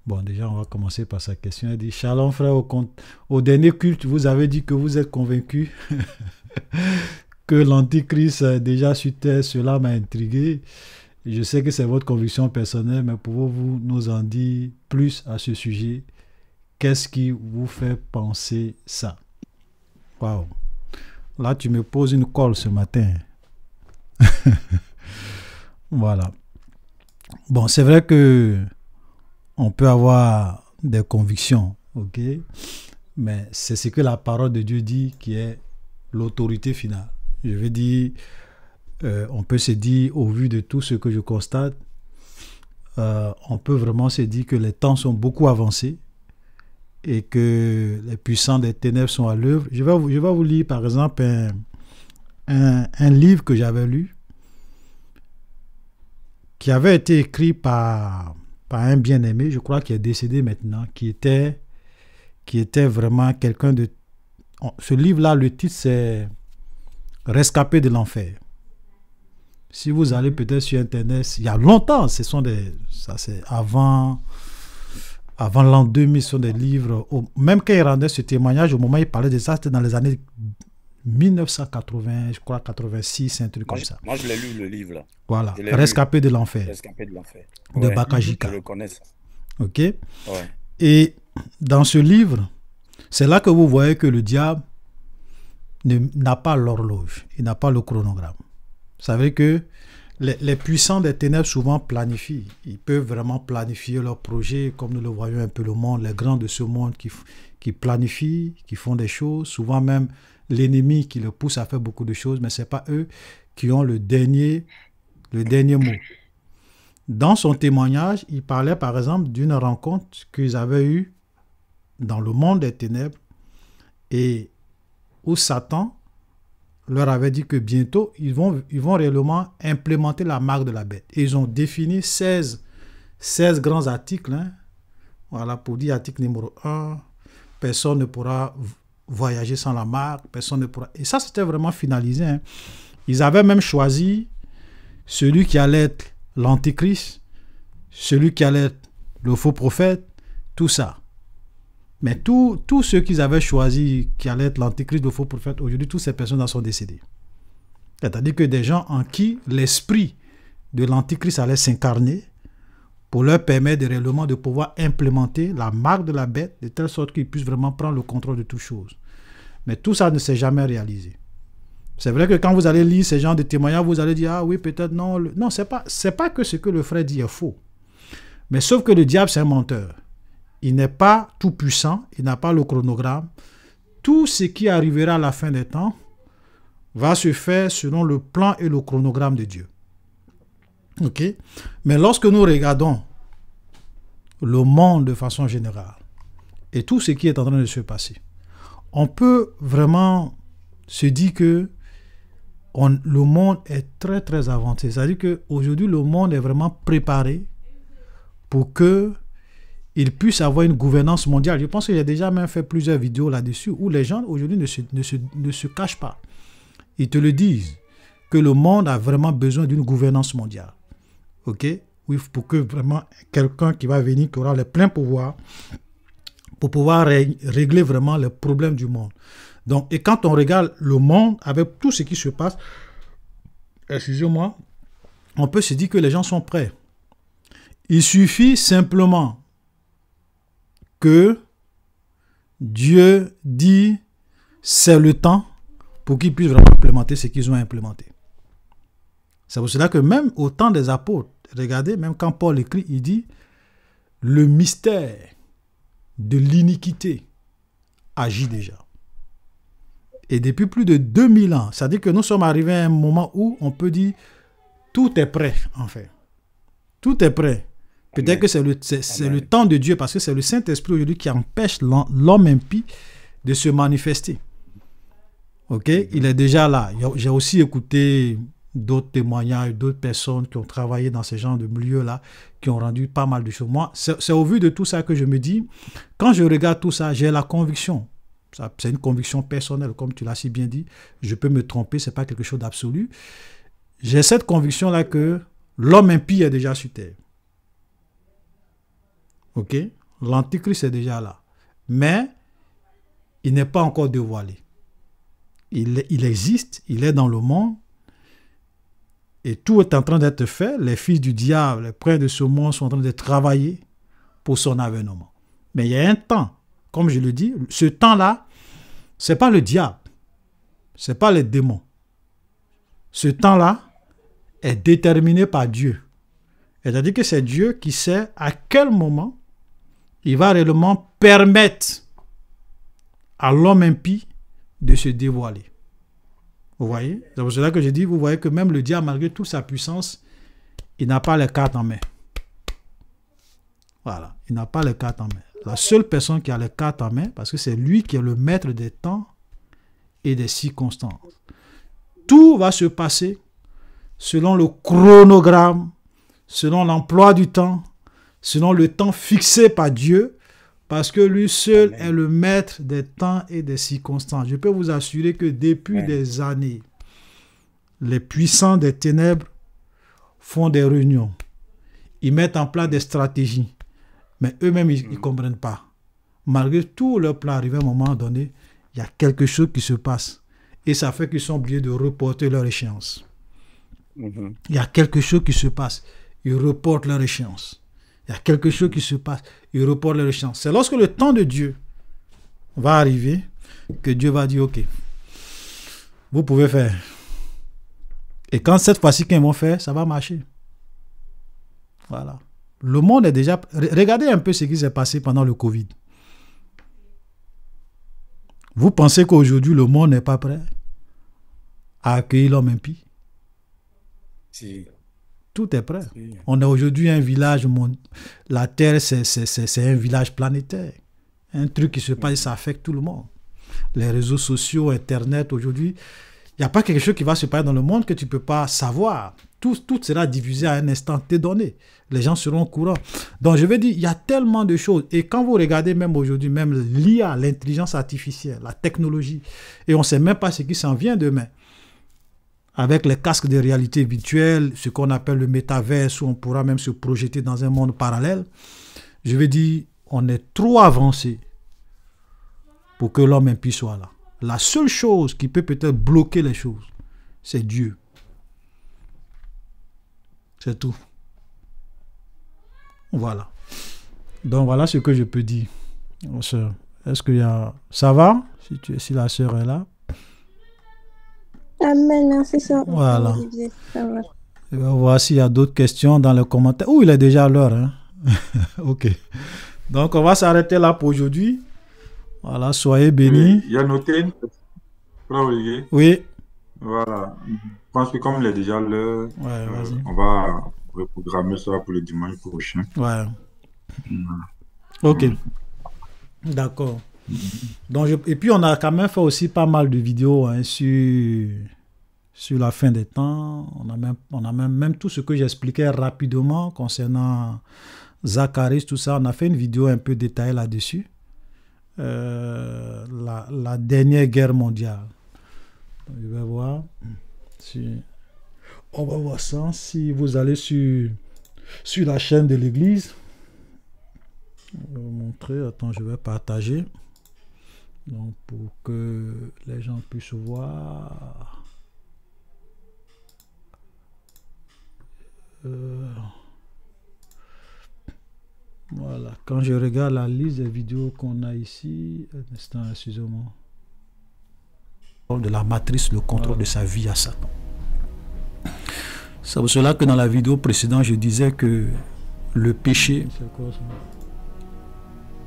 Bon, déjà, on va commencer par sa question. Elle dit, Shalom frère, au dernier culte, vous avez dit que vous êtes convaincu que l'Antichrist est déjà sur terre. Cela m'a intrigué. Je sais que c'est votre conviction personnelle, mais pouvez-vous nous en dire plus à ce sujet? Qu'est-ce qui vous fait penser ça? Waouh! Là, tu me poses une colle ce matin. Voilà. Bon, c'est vrai que on peut avoir des convictions, ok? Mais c'est ce que la parole de Dieu dit qui est l'autorité finale. Je veux dire, on peut se dire, au vu de tout ce que je constate, on peut vraiment se dire que les temps sont beaucoup avancés et que les puissants des ténèbres sont à l'œuvre. Je vais vous lire par exemple un livre que j'avais lu, qui avait été écrit par un bien-aimé, je crois qu'il est décédé maintenant, qui était vraiment quelqu'un de... Ce livre-là, le titre, c'est Rescapé de l'enfer. Si vous allez peut-être sur Internet, il y a longtemps, ça c'est avant l'an 2000, ce sont des livres, même quand il rendait ce témoignage, au moment où il parlait de ça, c'était dans les années 1980, je crois, 86, un truc comme ça. Moi, je l'ai lu, le livre, là. Voilà, Rescapé de l'enfer. Rescapé de l'enfer. De Bakajika. Je le connais, ça. Ok. Ouais. Et dans ce livre, c'est là que vous voyez que le diable n'a pas l'horloge, il n'a pas le chronogramme. Vous savez que les puissants des ténèbres souvent planifient. Ils peuvent vraiment planifier leurs projets, comme nous le voyons un peu le monde, les grands de ce monde qui planifient, qui font des choses, souvent même l'ennemi qui le pousse à faire beaucoup de choses, mais ce n'est pas eux qui ont le dernier mot. Dans son témoignage, il parlait par exemple d'une rencontre qu'ils avaient eue dans le monde des ténèbres et où Satan leur avait dit que bientôt, ils vont réellement implémenter la marque de la bête. Et ils ont défini 16 grands articles. Hein. Voilà, pour dire article numéro 1, personne ne pourra voyager sans la marque, personne ne pourra... Et ça, c'était vraiment finalisé. Hein. Ils avaient même choisi celui qui allait être l'antichrist, celui qui allait être le faux prophète, tout ça. Mais tous ceux qu'ils avaient choisi qui allaient être l'antichrist, le faux prophète, aujourd'hui, toutes ces personnes-là sont décédées. C'est-à-dire que des gens en qui l'esprit de l'antichrist allait s'incarner pour leur permettre réellement de pouvoir implémenter la marque de la bête de telle sorte qu'ils puissent vraiment prendre le contrôle de toutes choses. Mais tout ça ne s'est jamais réalisé. C'est vrai que quand vous allez lire ces genres de témoignages, vous allez dire, ah oui, peut-être non. Non, c'est pas que ce que le frère dit est faux. Mais sauf que le diable, c'est un menteur. Il n'est pas tout puissant, il n'a pas le chronogramme. Tout ce qui arrivera à la fin des temps va se faire selon le plan et le chronogramme de Dieu. Ok? Mais lorsque nous regardons le monde de façon générale et tout ce qui est en train de se passer, on peut vraiment se dire que le monde est très très avancé. C'est-à-dire qu'aujourd'hui, le monde est vraiment préparé pour qu'il puisse avoir une gouvernance mondiale. Je pense que j'ai déjà même fait plusieurs vidéos là-dessus où les gens aujourd'hui ne se cachent pas. Ils te le disent que le monde a vraiment besoin d'une gouvernance mondiale. Ok? Oui, pour que vraiment quelqu'un qui va venir, qui aura les pleins pouvoirs pour pouvoir régler vraiment les problèmes du monde. Donc, et quand on regarde le monde avec tout ce qui se passe, excusez-moi, on peut se dire que les gens sont prêts. Il suffit simplement que Dieu dit c'est le temps pour qu'ils puissent vraiment implémenter ce qu'ils ont implémenté. C'est pour cela que même au temps des apôtres, regardez, même quand Paul écrit, il dit le mystère de l'iniquité agit déjà. Et depuis plus de 2000 ans, c'est-à-dire que nous sommes arrivés à un moment où on peut dire tout est prêt, en fait. Tout est prêt. Peut-être que c'est le temps de Dieu, parce que c'est le Saint-Esprit aujourd'hui qui empêche l'homme impie de se manifester. Ok? Il est déjà là. J'ai aussi écouté d'autres témoignages, d'autres personnes qui ont travaillé dans ce genre de milieu-là, qui ont rendu pas mal de choses. Moi, c'est au vu de tout ça que je me dis, quand je regarde tout ça, j'ai la conviction. C'est une conviction personnelle, comme tu l'as si bien dit. Je peux me tromper, ce n'est pas quelque chose d'absolu. J'ai cette conviction-là que l'homme impie est déjà sur terre. Ok? L'antichrist est déjà là. Mais il n'est pas encore dévoilé. Il existe, il est dans le monde. Et tout est en train d'être fait. Les fils du diable, les princes de ce monde sont en train de travailler pour son avènement. Mais il y a un temps, comme je le dis, ce temps-là, ce n'est pas le diable, ce n'est pas les démons. Ce temps-là est déterminé par Dieu. C'est-à-dire que c'est Dieu qui sait à quel moment il va réellement permettre à l'homme impie de se dévoiler. Vous voyez? C'est pour cela que je dis, vous voyez que même le diable, malgré toute sa puissance, il n'a pas les cartes en main. Voilà, il n'a pas les cartes en main. La seule personne qui a les cartes en main, parce que c'est lui qui est le maître des temps et des circonstances. Tout va se passer selon le chronogramme, selon l'emploi du temps, selon le temps fixé par Dieu, parce que lui seul est le maître des temps et des circonstances. Je peux vous assurer que depuis des années, les puissants des ténèbres font des réunions. Ils mettent en place des stratégies. Mais eux-mêmes, ils ne comprennent pas. Malgré tout leur plan, arrivé à un moment donné, il y a quelque chose qui se passe. Et ça fait qu'ils sont obligés de reporter leur échéance. Il y a quelque chose qui se passe. Ils reportent leur échéance. Il y a quelque chose qui se passe. Ils reportent leur échéance. C'est lorsque le temps de Dieu va arriver que Dieu va dire, ok, vous pouvez faire. Et quand cette fois-ci qu'ils vont faire, ça va marcher. Voilà. Le monde est déjà... Regardez un peu ce qui s'est passé pendant le Covid. Vous pensez qu'aujourd'hui, le monde n'est pas prêt à accueillir l'homme impie? Si. Tout est prêt. Si. On est aujourd'hui un village... La Terre, c'est un village planétaire. Un truc qui se passe, ça affecte tout le monde. Les réseaux sociaux, Internet, aujourd'hui... Il Il n'y a pas quelque chose qui va se passer dans le monde que tu ne peux pas savoir. Tout sera divisé à un instant T donné. Les gens seront au courant. Donc, je veux dire, il y a tellement de choses. Et quand vous regardez même aujourd'hui, même l'IA, l'intelligence artificielle, la technologie, et on ne sait même pas ce qui s'en vient demain. Avec les casques de réalité virtuelle, ce qu'on appelle le métaverse, où on pourra même se projeter dans un monde parallèle, je veux dire, on est trop avancé pour que l'homme impie soit là. La seule chose qui peut peut-être bloquer les choses, c'est Dieu. C'est tout. Voilà. Donc voilà ce que je peux dire. Sœur, est-ce qu'il y a... Ça va? Si la sœur est là. Amen, merci sœur. Voilà. Ça va. On va voir s'il y a d'autres questions dans les commentaires. Oh, il est déjà l'heure. Hein? Ok. Donc on va s'arrêter là pour aujourd'hui. Voilà, soyez bénis. Il y a noté. Oui. Voilà. Je pense que comme il est déjà l'heure, on va reprogrammer ça pour le dimanche prochain. Ouais. Ok. D'accord. Donc et puis on a quand même fait aussi pas mal de vidéos hein, sur la fin des temps. On a même tout ce que j'expliquais rapidement concernant Zacharie, tout ça. On a fait une vidéo un peu détaillée là-dessus. La dernière guerre mondiale. Je vais voir si on va voir ça. Si vous allez sur la chaîne de l'église, je vais vous montrer. Attends, je vais partager. Donc pour que les gens puissent voir. Voilà. Quand je regarde la liste des vidéos qu'on a ici, un instant, excusez-moi. De la matrice, le contrôle de sa vie à Satan. C'est pour cela que dans la vidéo précédente, je disais que le péché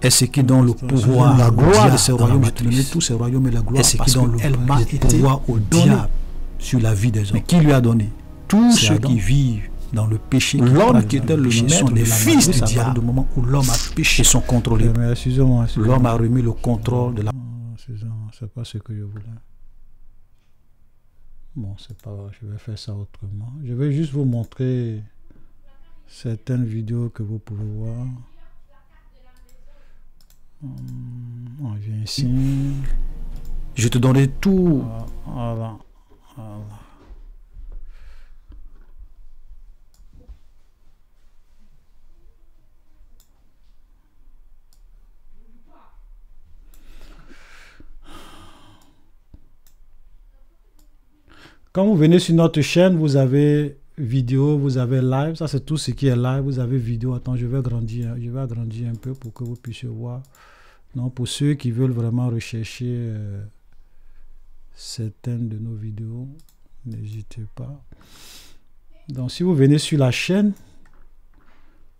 est ce qui donne le pouvoir, la gloire de ces royaumes, tous ces royaumes et la gloire, est ce qui donne le pouvoir au diable sur la vie des hommes. Mais qui lui a donné? Tous ceux qui vivent dans le péché, l'homme qui était le maître, les fils du diable, du moment où l'homme a péché, sont contrôlés. L'homme a remis le contrôle de la... C'est pas ce que je voulais. Bon, c'est pas grave, je vais faire ça autrement. Je vais juste vous montrer certaines vidéos que vous pouvez voir. On vient ici. Je te donnerai tout. Voilà. Voilà. Quand vous venez sur notre chaîne, vous avez vidéo, vous avez live. Ça, c'est tout ce qui est live. Vous avez vidéo. Attends, je vais agrandir un peu pour que vous puissiez voir. Donc, pour ceux qui veulent vraiment rechercher certaines de nos vidéos, n'hésitez pas. Donc, si vous venez sur la chaîne,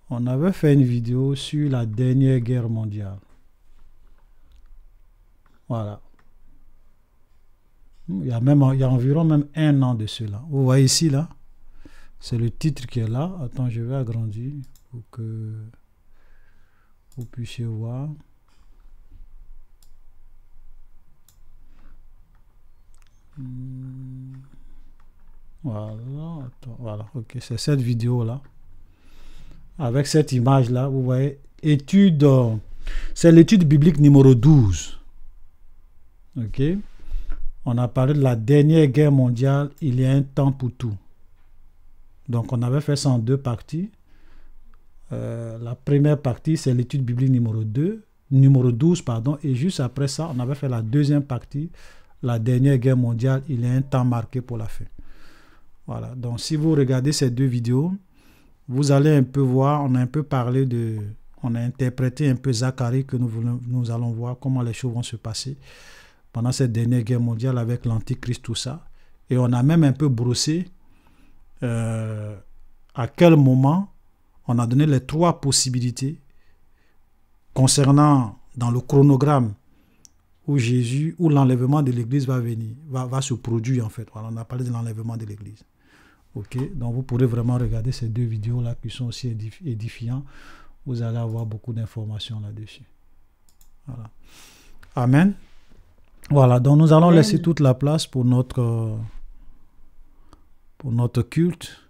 on avait fait une vidéo sur la dernière guerre mondiale. Voilà. Il y a environ même 1 an de cela. Vous voyez ici, là, c'est le titre qui est là. Attends, je vais agrandir pour que vous puissiez voir. Voilà, attends, voilà, ok, c'est cette vidéo-là. Avec cette image-là, vous voyez, étude, c'est l'étude biblique numéro 12. Ok. On a parlé de la dernière guerre mondiale, il y a un temps pour tout. Donc, on avait fait ça en 2 parties. La première partie, c'est l'étude biblique numéro 12, pardon. Et juste après ça, on avait fait la deuxième partie, la dernière guerre mondiale, il y a un temps marqué pour la fin. Voilà. Donc, si vous regardez ces 2 vidéos, vous allez un peu voir, on a un peu parlé de... On a interprété un peu Zacharie, que nous allons voir comment les choses vont se passer pendant cette dernière guerre mondiale avec l'Antichrist, tout ça. Et on a même un peu brossé à quel moment on a donné les 3 possibilités concernant dans le chronogramme où Jésus, où l'enlèvement de l'Église va venir, va se produire en fait. Voilà, on a parlé de l'enlèvement de l'Église. Ok, donc vous pourrez vraiment regarder ces 2 vidéos-là qui sont aussi édifiantes. Vous allez avoir beaucoup d'informations là-dessus. Voilà. Amen. Voilà, donc nous allons laisser toute la place pour notre culte.